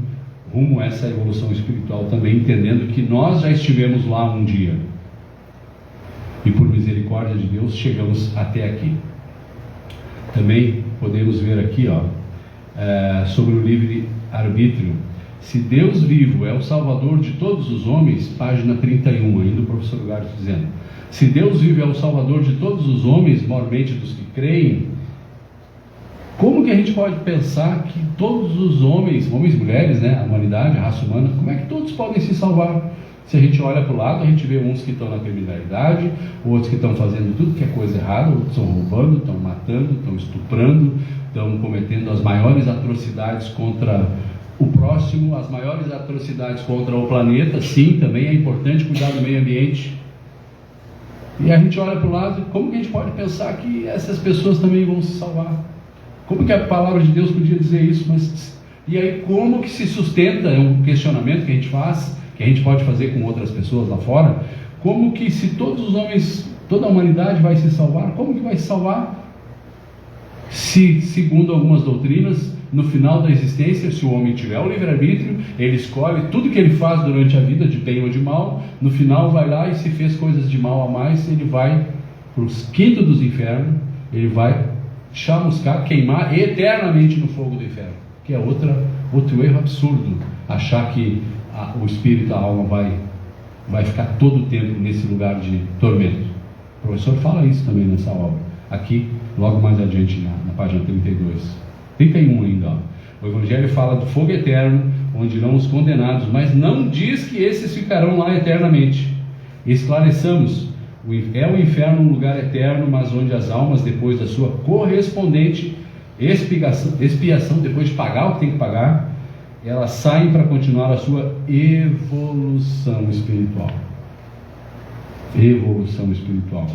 rumo a essa evolução espiritual, também entendendo que nós já estivemos lá um dia. E por misericórdia de Deus chegamos até aqui. Também podemos ver aqui, sobre o livre-arbítrio. Se Deus vivo é o Salvador de todos os homens, página 31, ainda o professor Ugarte dizendo, se Deus vivo é o Salvador de todos os homens, mormente dos que creem, como que a gente pode pensar que todos os homens e mulheres, a humanidade, a raça humana, como é que todos podem se salvar? Se a gente olha para o lado, a gente vê uns que estão na criminalidade, outros que estão fazendo tudo que é coisa errada, outros estão roubando, estão matando, estão estuprando, estão cometendo as maiores atrocidades contra o próximo, as maiores atrocidades contra o planeta. Sim, também é importante cuidar do meio ambiente. E a gente olha para o lado, como que a gente pode pensar que essas pessoas também vão se salvar? Como que a palavra de Deus podia dizer isso? Mas, e aí como que se sustenta? É um questionamento que a gente faz, que a gente pode fazer com outras pessoas lá fora. Como que se todos os homens, toda a humanidade vai se salvar? Como que vai se salvar? Se, segundo algumas doutrinas, no final da existência, se o homem tiver o livre-arbítrio, ele escolhe tudo que ele faz durante a vida, de bem ou de mal, no final vai lá e se fez coisas de mal a mais, ele vai para os quintos dos infernos, ele vai chamuscar, queimar eternamente no fogo do inferno, que é outro erro absurdo, achar que o espírito, a alma vai ficar todo o tempo nesse lugar de tormento. O professor fala isso também nessa obra, aqui, logo mais adiante na página 31 ainda, ó. O Evangelho fala do fogo eterno, onde irão os condenados, mas não diz que esses ficarão lá eternamente. Esclareçamos, é o inferno um lugar eterno, mas onde as almas, depois da sua correspondente expiação, depois de pagar o que tem que pagar, elas saem para continuar a sua evolução espiritual. Evolução espiritual.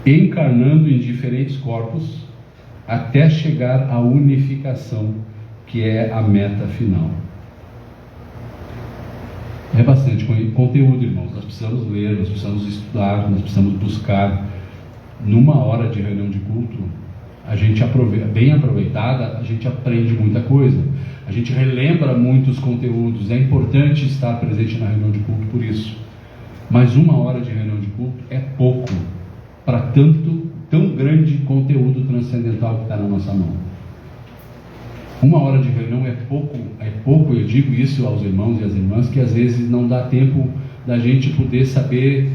Encarnando em diferentes corpos, até chegar à unificação, que é a meta final. É bastante conteúdo, irmãos. Nós precisamos ler, nós precisamos estudar, nós precisamos buscar. Numa hora de reunião de culto, a gente bem aproveitada, a gente aprende muita coisa, a gente relembra muitos conteúdos. É importante estar presente na reunião de culto por isso. Mas uma hora de reunião de culto é pouco para tão grande conteúdo transcendental que está na nossa mão. Uma hora de reunião é pouco, eu digo isso aos irmãos e às irmãs, que às vezes não dá tempo da gente poder saber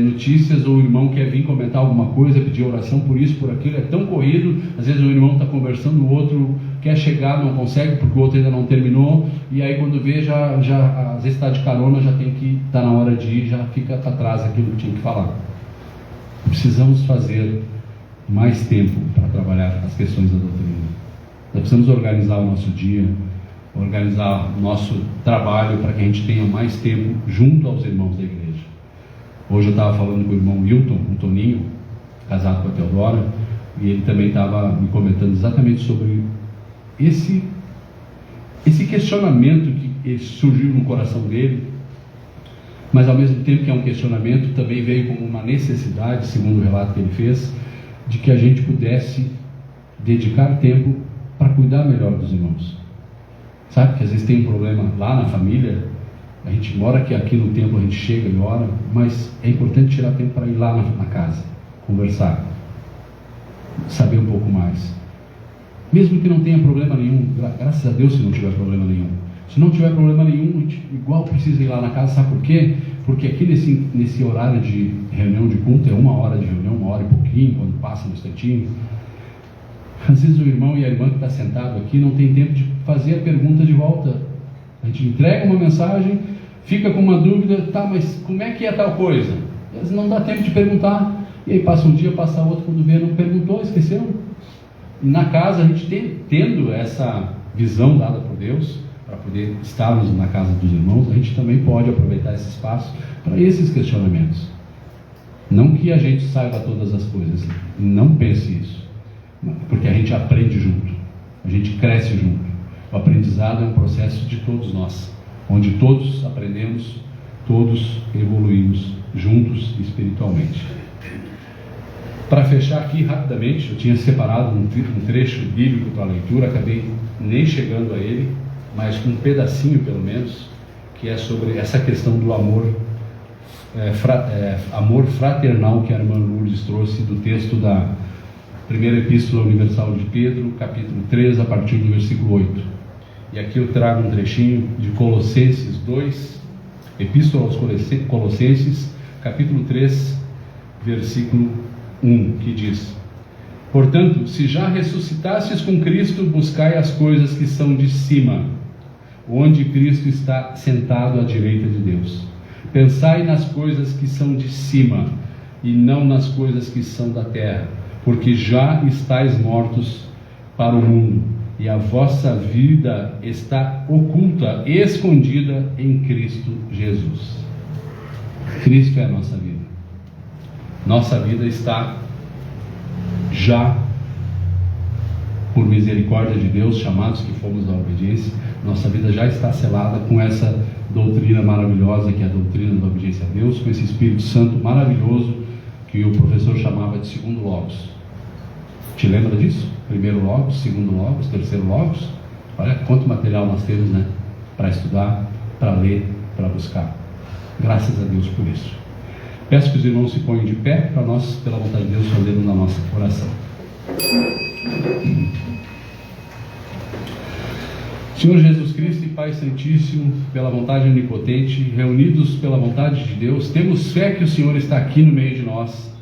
notícias, ou o irmão quer vir comentar alguma coisa, pedir oração por isso, por aquilo, é tão corrido, às vezes o irmão está conversando, o outro quer chegar, não consegue, porque o outro ainda não terminou, e aí quando vê, já às vezes está de carona, já tem que estar na hora de ir, já fica para trás aquilo que tinha que falar. Precisamos fazer mais tempo para trabalhar as questões da doutrina. Nós precisamos organizar o nosso dia, organizar o nosso trabalho para que a gente tenha mais tempo junto aos irmãos da igreja. Hoje eu estava falando com o irmão Wilton, um Toninho, casado com a Teodora, e ele também estava me comentando exatamente sobre esse questionamento que surgiu no coração dele, mas ao mesmo tempo que é um questionamento, também veio como uma necessidade, segundo o relato que ele fez, de que a gente pudesse dedicar tempo para cuidar melhor dos irmãos. Sabe que às vezes tem um problema lá na família, a gente mora aqui no templo, a gente chega e ora, mas é importante tirar tempo para ir lá na casa, conversar, saber um pouco mais. Mesmo que não tenha problema nenhum, graças a Deus se não tiver problema nenhum. Se não tiver problema nenhum, a gente igual precisa ir lá na casa, sabe por quê? Porque aqui nesse horário de reunião de culto, é 1 hora de reunião, 1 hora e pouquinho, quando passa no instantinho, às vezes o irmão e a irmã que está sentado aqui não tem tempo de fazer a pergunta de volta. A gente entrega uma mensagem, fica com uma dúvida, tá, mas como é que é tal coisa? Às vezes não dá tempo de perguntar, e aí passa um dia, passa outro, quando vê, não perguntou, esqueceu. E na casa, a gente tendo essa visão dada por Deus, para poder estarmos na casa dos irmãos, a gente também pode aproveitar esse espaço para esses questionamentos. Não que a gente saiba todas as coisas, não pense isso, porque a gente aprende junto, a gente cresce junto. O aprendizado é um processo de todos nós, onde todos aprendemos, todos evoluímos juntos espiritualmente. Para fechar aqui rapidamente, eu tinha separado um trecho bíblico para a leitura, acabei nem chegando a ele, mas um pedacinho pelo menos, que é sobre essa questão do amor, amor fraternal, que a irmã Lourdes trouxe do texto da primeira epístola universal de Pedro, capítulo 3, a partir do versículo 8. E aqui eu trago um trechinho de Colossenses 2, epístola aos Colossenses, capítulo 3, versículo 1, que diz: Portanto, se já ressuscitastes com Cristo, buscai as coisas que são de cima, onde Cristo está sentado à direita de Deus. Pensai nas coisas que são de cima, e não nas coisas que são da terra, porque já estáis mortos para o mundo, e a vossa vida está oculta, escondida em Cristo Jesus. Cristo é a nossa vida. Nossa vida está já, por misericórdia de Deus, chamados que fomos da obediência, nossa vida já está selada com essa doutrina maravilhosa, que é a doutrina da obediência a Deus, com esse Espírito Santo maravilhoso, que o professor chamava de segundo Logos. Te lembra disso? Primeiro Logos, segundo Logos, terceiro Logos. Olha quanto material nós temos, né? Para estudar, para ler, para buscar. Graças a Deus por isso. Peço que os irmãos se ponham de pé para nós, pela vontade de Deus, fazermos a nossa oração. Senhor Jesus Cristo e Pai Santíssimo, pela vontade onipotente, reunidos pela vontade de Deus, temos fé que o Senhor está aqui no meio de nós,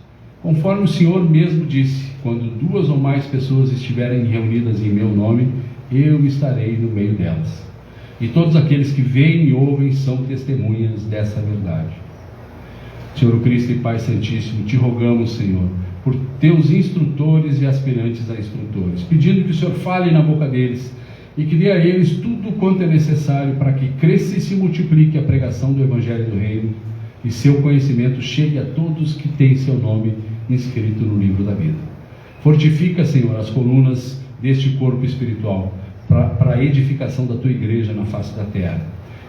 conforme o Senhor mesmo disse: quando 2 ou mais pessoas estiverem reunidas em meu nome, eu estarei no meio delas. E todos aqueles que veem e ouvem são testemunhas dessa verdade. Senhor Cristo e Pai Santíssimo, te rogamos, Senhor, por teus instrutores e aspirantes a instrutores, pedindo que o Senhor fale na boca deles e que dê a eles tudo quanto é necessário para que cresça e se multiplique a pregação do Evangelho do Reino e seu conhecimento chegue a todos que têm seu nome inscrito no livro da vida. Fortifica, Senhor, as colunas deste corpo espiritual para a edificação da tua igreja na face da terra.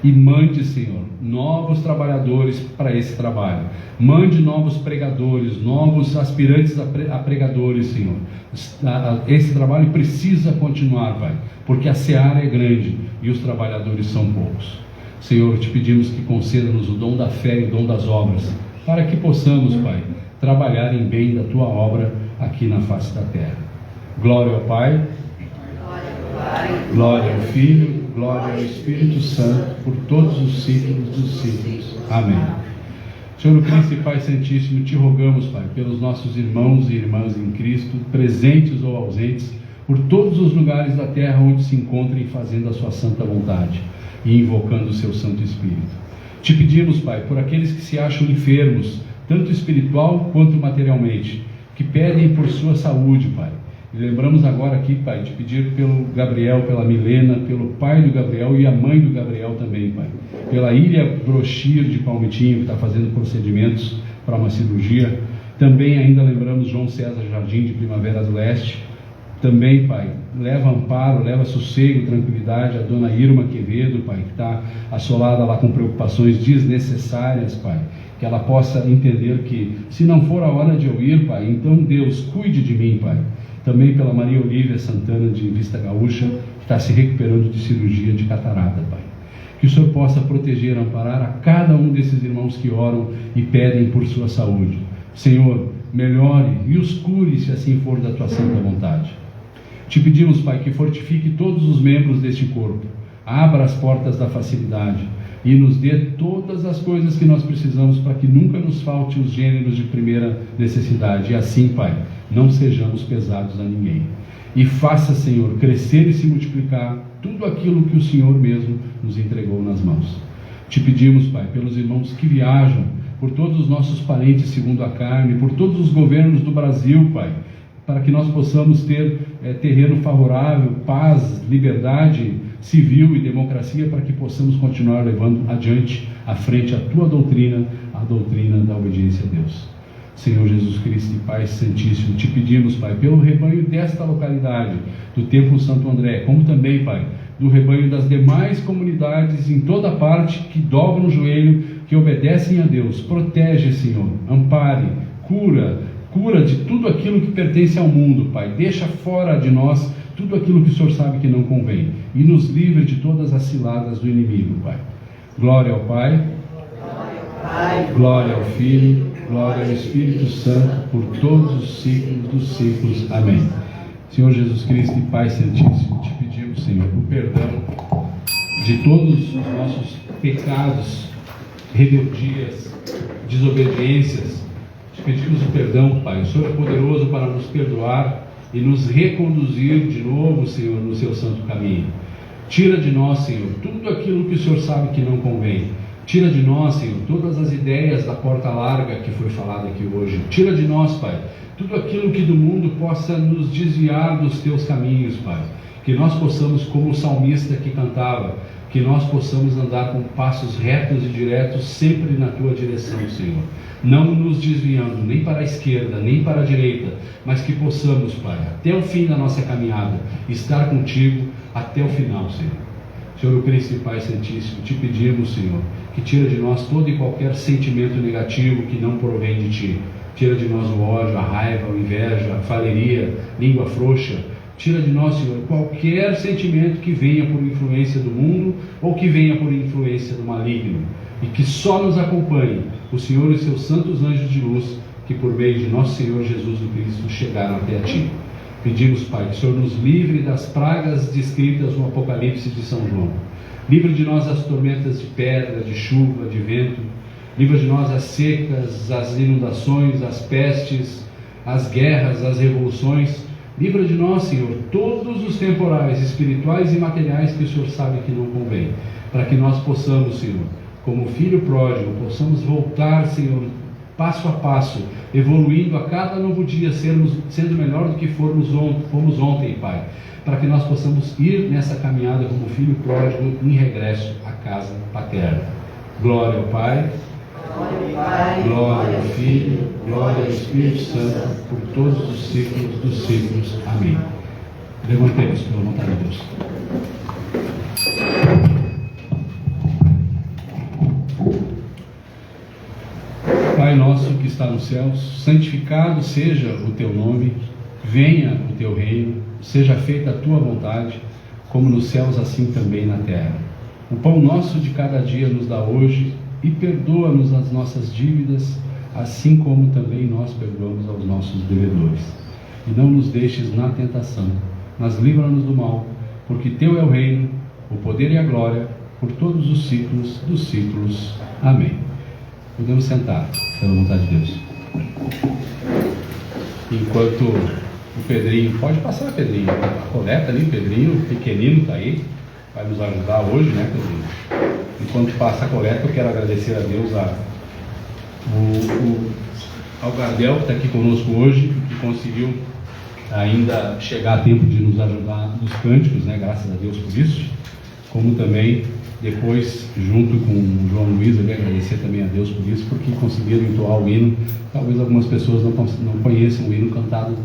E mande, Senhor, novos trabalhadores para esse trabalho. Mande novos pregadores, novos aspirantes a pregadores, Senhor. Esse trabalho precisa continuar, Pai, porque a seara é grande e os trabalhadores são poucos. Senhor, te pedimos que conceda-nos o dom da fé e o dom das obras, para que possamos, Pai, trabalhar em bem da tua obra aqui na face da terra. Glória ao Pai, glória ao Filho, glória ao Espírito Santo, por todos os séculos dos séculos. Amém. Senhor Cristo e Pai Santíssimo, te rogamos, Pai, pelos nossos irmãos e irmãs em Cristo, presentes ou ausentes, por todos os lugares da terra onde se encontrem fazendo a sua santa vontade e invocando o seu Santo Espírito. Te pedimos, Pai, por aqueles que se acham enfermos, tanto espiritual quanto materialmente, que pedem por sua saúde, Pai. E lembramos agora aqui, Pai, de pedir pelo Gabriel, pela Milena, pelo pai do Gabriel e a mãe do Gabriel também, Pai. Pela Ilha Brochir de Palmitinho, que está fazendo procedimentos para uma cirurgia. Também ainda lembramos João César Jardim de Primavera do Leste. Também, Pai, leva amparo, leva sossego, tranquilidade a dona Irma Quevedo, Pai, que está assolada lá com preocupações desnecessárias, Pai. Que ela possa entender que, se não for a hora de eu ir, Pai, então Deus, cuide de mim, Pai. Também pela Maria Olívia Santana de Vista Gaúcha, que está se recuperando de cirurgia de catarata, Pai. Que o Senhor possa proteger, amparar a cada um desses irmãos que oram e pedem por sua saúde. Senhor, melhore e os cure, se assim for da tua santa vontade. Te pedimos, Pai, que fortifique todos os membros deste corpo, abra as portas da facilidade e nos dê todas as coisas que nós precisamos para que nunca nos falte os gêneros de primeira necessidade. E assim, Pai, não sejamos pesados a ninguém. E faça, Senhor, crescer e se multiplicar tudo aquilo que o Senhor mesmo nos entregou nas mãos. Te pedimos, Pai, pelos irmãos que viajam, por todos os nossos parentes segundo a carne, por todos os governos do Brasil, Pai, para que nós possamos ter terreno favorável, paz, liberdade civil e democracia, para que possamos continuar levando adiante, à frente, a tua doutrina, a doutrina da obediência a Deus. Senhor Jesus Cristo e Pai Santíssimo, te pedimos, Pai, pelo rebanho desta localidade, do Templo Santo André, como também, Pai, do rebanho das demais comunidades em toda parte que dobram o joelho, que obedecem a Deus. Protege, Senhor, ampare, cura de tudo aquilo que pertence ao mundo, Pai. Deixa fora de nós tudo aquilo que o Senhor sabe que não convém e nos livre de todas as ciladas do inimigo, Pai. Glória ao Pai, glória ao Filho, glória ao Espírito Santo, por todos os séculos dos séculos. Amém. Senhor Jesus Cristo e Pai Santíssimo, te pedimos, Senhor, o perdão de todos os nossos pecados, rebeldias, desobediências. Te pedimos o perdão, Pai. O Senhor é poderoso para nos perdoar e nos reconduzir de novo, Senhor, no seu santo caminho. Tira de nós, Senhor, tudo aquilo que o Senhor sabe que não convém. Tira de nós, Senhor, todas as ideias da porta larga que foi falada aqui hoje. Tira de nós, Pai, tudo aquilo que do mundo possa nos desviar dos teus caminhos, Pai. Que nós possamos, como o salmista que cantava, que nós possamos andar com passos retos e diretos sempre na tua direção, Senhor. Não nos desviando nem para a esquerda, nem para a direita, mas que possamos, Pai, até o fim da nossa caminhada, estar contigo até o final, Senhor. Senhor, o Príncipe Pai Santíssimo, te pedimos, Senhor, que tira de nós todo e qualquer sentimento negativo que não provém de Ti. Tira de nós o ódio, a raiva, a inveja, a faleria, língua frouxa. Tira de nós, Senhor, qualquer sentimento que venha por influência do mundo ou que venha por influência do maligno. E que só nos acompanhe o Senhor e seus santos anjos de luz, que por meio de nosso Senhor Jesus Cristo chegaram até a Ti. Pedimos, Pai, que o Senhor nos livre das pragas descritas no Apocalipse de São João. Livre de nós as tormentas de pedra, de chuva, de vento. Livre de nós as secas, as inundações, as pestes, as guerras, as revoluções. Livra de nós, Senhor, todos os temporais, espirituais e materiais que o Senhor sabe que não convém. Para que nós possamos, Senhor, como filho pródigo, possamos voltar, Senhor, passo a passo, evoluindo a cada novo dia, sendo melhor do que fomos ontem, Pai. Para que nós possamos ir nessa caminhada como filho pródigo em regresso à casa paterna. Glória ao Pai. Glória ao Filho, glória ao Espírito Santo, por todos os séculos dos séculos. Amém. Levantemos pela vontade de Deus. Pai nosso que está nos céus, santificado seja o teu nome, venha o teu reino, seja feita a tua vontade, como nos céus, assim também na terra. O pão nosso de cada dia nos dá hoje, e perdoa-nos as nossas dívidas, assim como também nós perdoamos aos nossos devedores. E não nos deixes na tentação, mas livra-nos do mal, porque Teu é o reino, o poder e a glória, por todos os séculos dos séculos. Amém. Podemos sentar, pela vontade de Deus. Enquanto o Pedrinho, pode passar, Pedrinho, a coleta ali, Pedrinho, pequenino está aí, vai nos ajudar hoje, né, Pedrinho? Enquanto passa a coleta, eu quero agradecer a Deus ao Gardel, que está aqui conosco hoje, que conseguiu ainda chegar a tempo de nos ajudar nos cânticos, né? Graças a Deus por isso. Como também, depois, junto com o João Luiz, eu quero agradecer também a Deus por isso, porque conseguiram entoar o hino. Talvez algumas pessoas não conheçam o hino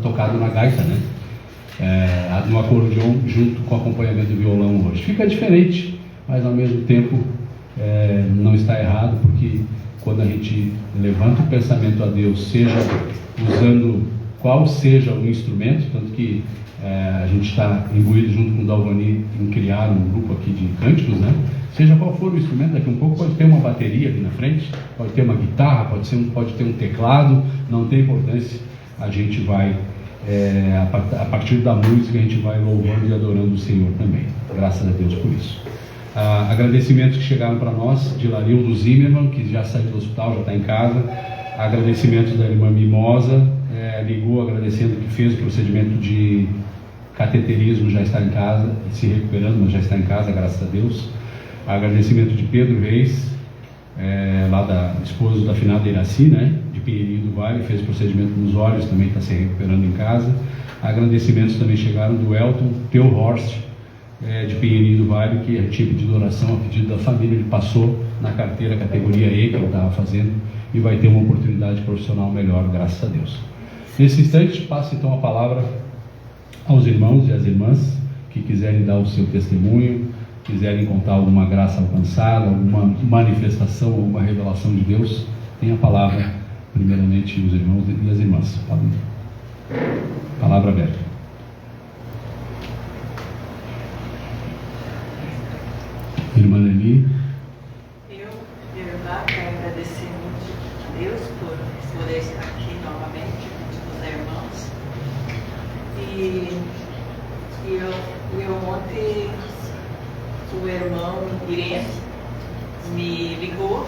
tocado na gaita, né? No acordeon, junto com o acompanhamento do violão hoje. Fica diferente, mas ao mesmo tempo não está errado, porque quando a gente levanta o pensamento a Deus, seja usando qual seja o instrumento, tanto que a gente está imbuído junto com o Dalvani em criar um grupo aqui de cânticos, né? Seja qual for o instrumento, daqui a um pouco pode ter uma bateria ali na frente, pode ter uma guitarra, pode ter um teclado, não tem importância, a gente vai, a partir da música, a gente vai louvando e adorando o Senhor também. Graças a Deus por isso. Agradecimentos que chegaram para nós, de Larildo Zimmermann, que já saiu do hospital, já está em casa. Agradecimentos da irmã Mimosa, ligou agradecendo que fez o procedimento de cateterismo, já está em casa, se recuperando, mas já está em casa, graças a Deus. Agradecimento de Pedro Reis, lá esposo da finada Iraci, né, de Pinheirinho do Vale, fez o procedimento nos olhos, também está se recuperando em casa. Agradecimentos também chegaram do Elton Teohorst, de Pinheirinho do Vale, que tinha pedido oração a pedido da família. Ele passou na carteira categoria E que ele estava fazendo e vai ter uma oportunidade profissional melhor, graças a Deus. Nesse instante, passo então a palavra aos irmãos e às irmãs que quiserem dar o seu testemunho, quiserem contar alguma graça alcançada, alguma manifestação, alguma revelação de Deus. Tem a palavra, primeiramente, os irmãos e as irmãs. Palavra aberta. Irmã Nelly.
Eu quero agradecer muito a Deus por poder estar aqui novamente junto com os irmãos. Ontem o irmão Irene me ligou,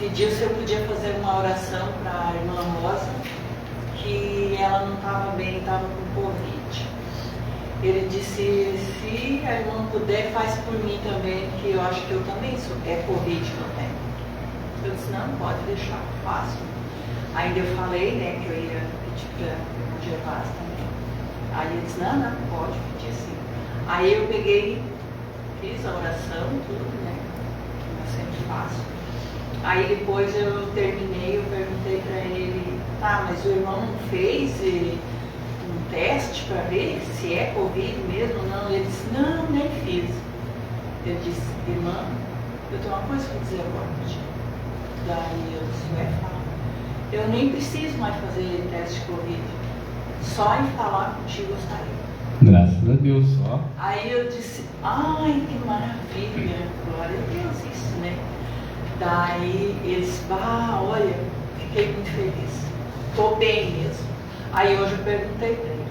pediu se eu podia fazer uma oração para a irmã Rosa, que ela não estava bem, estava com Covid. Ele disse, se a irmã puder, faz por mim também, que eu acho que eu também sou, é Covid que eu tenho. Eu disse, não, pode deixar, faço. Ainda eu falei, né, que eu ia pedir para o Gervás também. Aí ele disse, não, pode pedir sim. Aí eu peguei, fiz a oração, tudo, né, que eu sempre faço. Aí depois eu terminei, eu perguntei para ele, tá, mas o irmão não fez um teste para ver se é Covid mesmo ou não? Ele disse, não, nem fiz. Eu disse, irmã, eu tenho uma coisa para dizer agora para ti. Daí eu disse, fala. Eu nem preciso mais fazer teste de Covid. Só em falar contigo eu estaria.
Graças a Deus, ó.
Aí eu disse, ai, que maravilha, glória a Deus, isso, né? Daí eles, olha, fiquei muito feliz. Estou bem mesmo. Aí hoje eu perguntei para ele,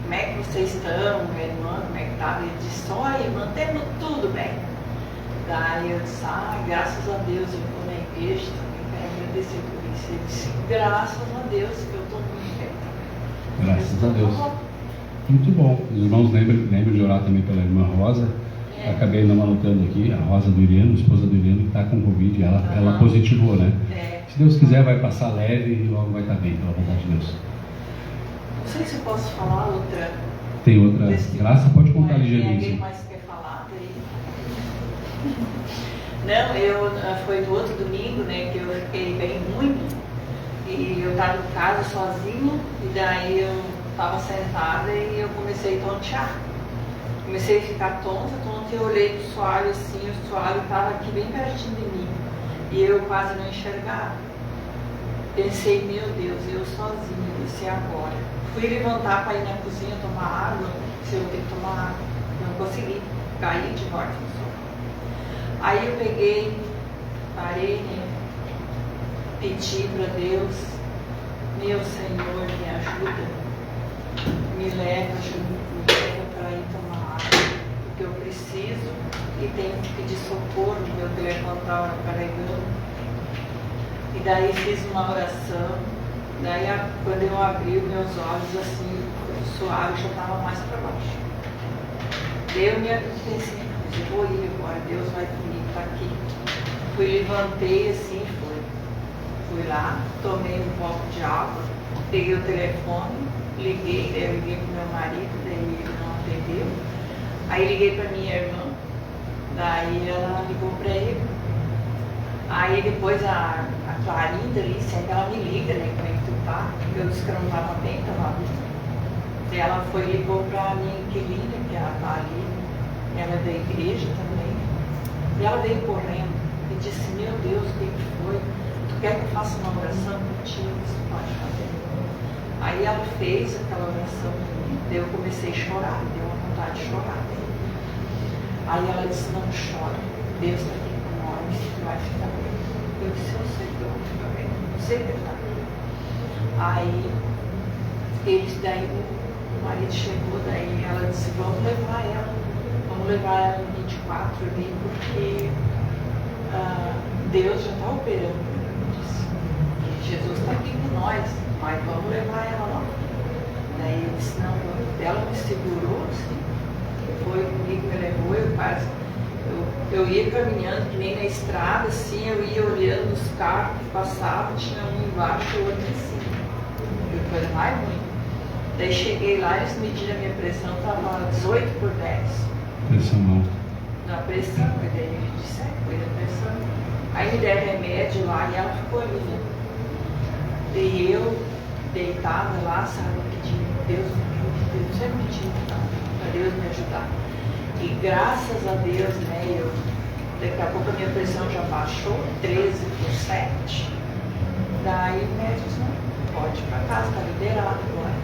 como é que vocês estão, minha irmã, como é que estava? Ele disse, olha, irmã, temos tudo bem. Daí eu disse, graças a Deus eu vou na igreja também, quero agradecer por isso. Ele disse, graças a Deus que eu estou muito bem também.
Graças a Deus. Muito bom. Os irmãos lembram de orar também pela irmã Rosa. Acabei não anotando aqui, a Rosa do Iriano, esposa do Iriano, que está com Covid, ela positivou, né? Se Deus quiser, vai passar leve e logo vai estar bem, pela vontade de Deus.
Não sei se eu posso falar outra.
Tem outra graça? Pode contar ligeiramente.
Alguém mais quer falar? Não, foi do outro domingo, né, que eu fiquei bem ruim. E eu estava em casa sozinho, e daí eu estava sentada e eu comecei a tontear. Comecei a ficar tonta, e eu olhei pro soalho assim, o soalho estava aqui bem pertinho de mim. E eu quase não enxergava. Pensei, meu Deus, eu sozinha, disse agora. Fui levantar para ir na cozinha tomar água, se eu vou ter que tomar água. Não consegui, caí de morte no sofá. Aí eu peguei, parei, né? Pedi para Deus, meu Senhor, me ajuda, me leva para ir tomar água, porque eu preciso e tenho que pedir socorro, meu telefone estava carregando. E daí fiz uma oração, daí quando eu abri os meus olhos assim, o suave já estava mais para baixo. Eu me pensei, eu vou ir agora, Deus vai comigo, está aqui. Levantei assim e fui. Fui lá, tomei um copo de água, peguei o telefone, liguei para o meu marido, daí ele não atendeu. Aí liguei para minha irmã, daí ela ligou para ele. Aí depois a Clarinda ali, sempre ela me liga, né, como é que tu tá? Eu disse que eu não estava bem, estava bem. Ela foi e ligou para a minha inquilina, que ela está ali, ela é da igreja também. E ela veio correndo e disse, meu Deus, o que foi? Tu quer que eu faça uma oração contigo? Você pode fazer. Aí ela fez aquela oração comigo, daí eu comecei a chorar, me deu uma vontade de chorar. Aí ela disse, não chore, Deus está aqui com nós, tu vai ficar bem. Eu disse, eu sei que eu vou ficar bem, eu sei que está bem. Aí, daí o marido chegou, daí ela disse, vamos levar ela no 24 ali, porque Deus já está operando. Disse, Jesus está aqui com nós, mas vamos levar ela lá. Daí eu disse, não, ela me segurou, assim, foi comigo, me levou, eu ia caminhando, que nem na estrada, assim, eu ia olhando os carros que passavam, tinha um embaixo e outro em cima. Foi mais ruim. Daí cheguei lá, eles mediram a minha pressão, estava 18 por 10.
Pressão alta.
Na pressão, e daí ele disse, foi da pressão. Aí me deram remédio lá e ela ficou ali, né? E eu, deitada lá, sabe, pedindo, Deus me ajude, Deus sempre pedindo para Deus me ajudar. E graças a Deus, né, daqui a pouco a minha pressão já baixou, 13 por 7. Daí o médico disse, não, pode ir para casa, está liberado agora.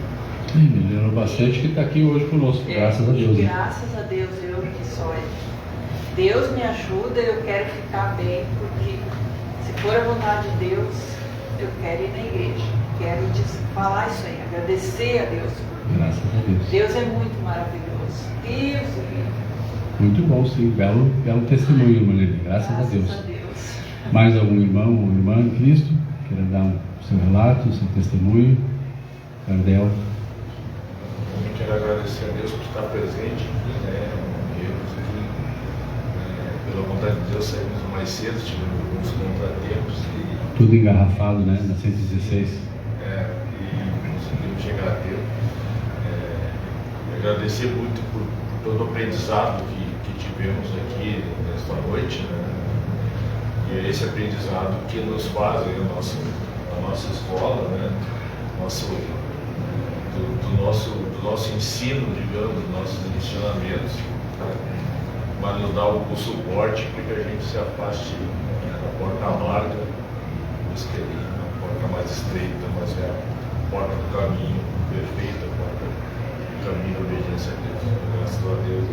Melhorou bastante que está aqui hoje conosco, graças a Deus.
Graças a Deus, eu que sou ele. Deus me ajuda, eu quero ficar bem, porque se for a vontade de Deus, eu quero ir na igreja. Quero falar isso aí, agradecer a Deus.
Graças a Deus.
Deus é muito maravilhoso. Deus é lindo.
Muito bom, sim. Belo testemunho, irmã Nelly. Graças a Deus. Mais algum irmão ou irmã em Cristo queira dar o seu relato, o seu testemunho? Cardel.
Somente quero agradecer a Deus por estar presente, pela vontade de Deus saímos mais cedo, tivemos alguns contratempos e...
Tudo engarrafado, né? Na 116.
E conseguimos chegar a tempo. Agradecer muito por todo o aprendizado que tivemos aqui nesta noite, né? E é esse aprendizado que nos faz a nossa escola, né? Do nosso ensino, digamos, dos nossos ensinamentos, mas nos dá o suporte para que a gente se afaste da porta larga, busque a porta mais estreita, mas é a porta do caminho perfeito, a porta do caminho da obediência a Deus. Graças a Deus,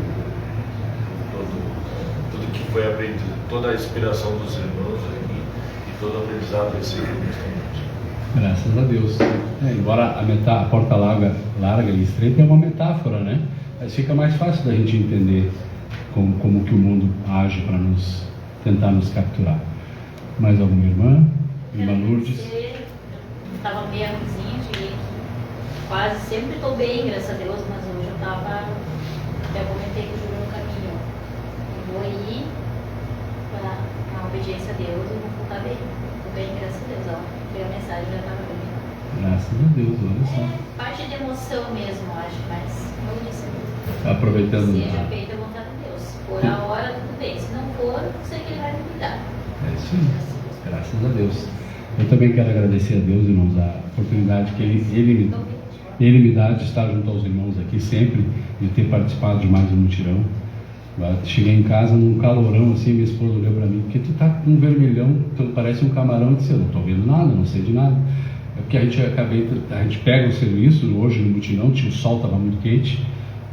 tudo que foi aprendido, toda a inspiração dos irmãos aqui e todo o aprendizado recebido nesta noite.
Graças a Deus. Embora a porta larga e estreita é uma metáfora, né? Mas fica mais fácil da gente entender como que o mundo age para tentar nos capturar. Mais alguma irmã? Irmã Lourdes?
Estava meio ruimzinha, cheguei quase sempre estou bem, graças a Deus, mas hoje eu estava, até comentei com o Júlio no caminho, eu vou ir para a obediência a Deus e vou voltar bem. Estou bem, graças a Deus, ó. Foi a mensagem, já estava bem.
Graças a Deus, olha só.
Parte de emoção mesmo, acho, mas como eu disse,
aproveitando.
Seja feita a vontade de Deus. Se for a hora, tudo bem. Se não for, sei que Ele vai me cuidar.
É isso aí. Graças a Deus. Eu também quero agradecer a Deus, irmãos, a oportunidade que Ele me dá de estar junto aos irmãos aqui sempre, de ter participado de mais um mutirão. Cheguei em casa num calorão assim, minha esposa olhou para mim, porque tu tá com um vermelhão, tu parece um camarão. Eu disse, eu não estou vendo nada, não sei de nada. É porque a gente pega o serviço, hoje no mutirão, o sol estava muito quente,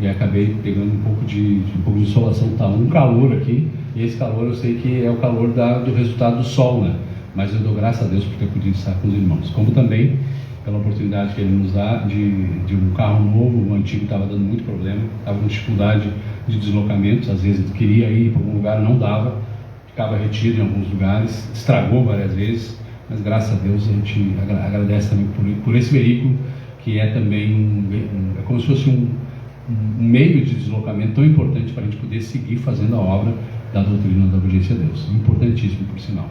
e acabei pegando um pouco de insolação. Tá um calor aqui, e esse calor eu sei que é o calor do resultado do sol, né? Mas eu dou graças a Deus por ter podido estar com os irmãos, como também pela oportunidade que Ele nos dá de um carro novo. O antigo estava dando muito problema, estava com dificuldade de deslocamento, às vezes queria ir para algum lugar, não dava, ficava retido em alguns lugares, estragou várias vezes, mas graças a Deus a gente agradece também por esse veículo, que é também é como se fosse um meio de deslocamento tão importante para a gente poder seguir fazendo a obra da doutrina da obediência a Deus. Importantíssimo, por sinal.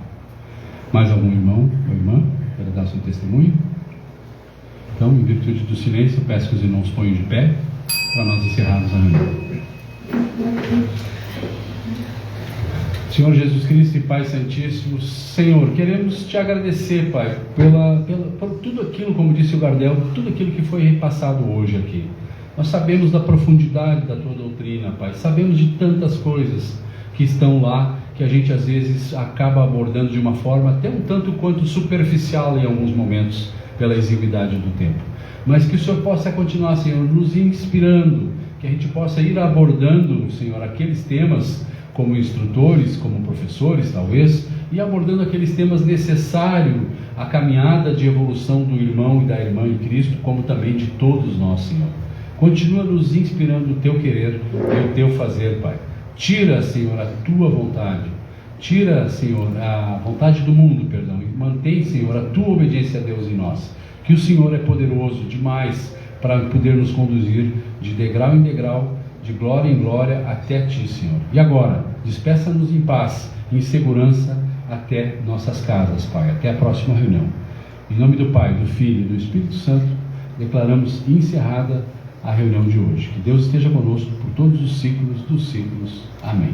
Mais algum irmão ou irmã quer dar seu testemunho? Então, em virtude do silêncio, eu peço que os irmãos ponham de pé para nós encerrarmos a reunião. Senhor Jesus Cristo e Pai Santíssimo, Senhor, queremos Te agradecer, Pai, por tudo aquilo, como disse o Gardel, tudo aquilo que foi repassado hoje aqui. Nós sabemos da profundidade da Tua doutrina, Pai, sabemos de tantas coisas que estão lá, que a gente às vezes acaba abordando de uma forma até um tanto quanto superficial em alguns momentos, pela exiguidade do tempo. Mas que o Senhor possa continuar, Senhor, nos inspirando, que a gente possa ir abordando, Senhor, aqueles temas como instrutores, como professores, talvez, e abordando aqueles temas necessários à caminhada de evolução do irmão e da irmã em Cristo, como também de todos nós, Senhor. Continua nos inspirando o Teu querer e o Teu fazer, Pai. Tira, Senhor, a Tua vontade. Tira, Senhor, a vontade do mundo, perdão, e mantém, Senhor, a Tua obediência a Deus em nós. Que o Senhor é poderoso demais para poder nos conduzir de degrau em degrau, de glória em glória até Ti, Senhor. E agora, despeça-nos em paz, em segurança até nossas casas, Pai. Até a próxima reunião. Em nome do Pai, do Filho e do Espírito Santo, declaramos encerrada a reunião de hoje. Que Deus esteja conosco por todos os ciclos dos ciclos. Amém.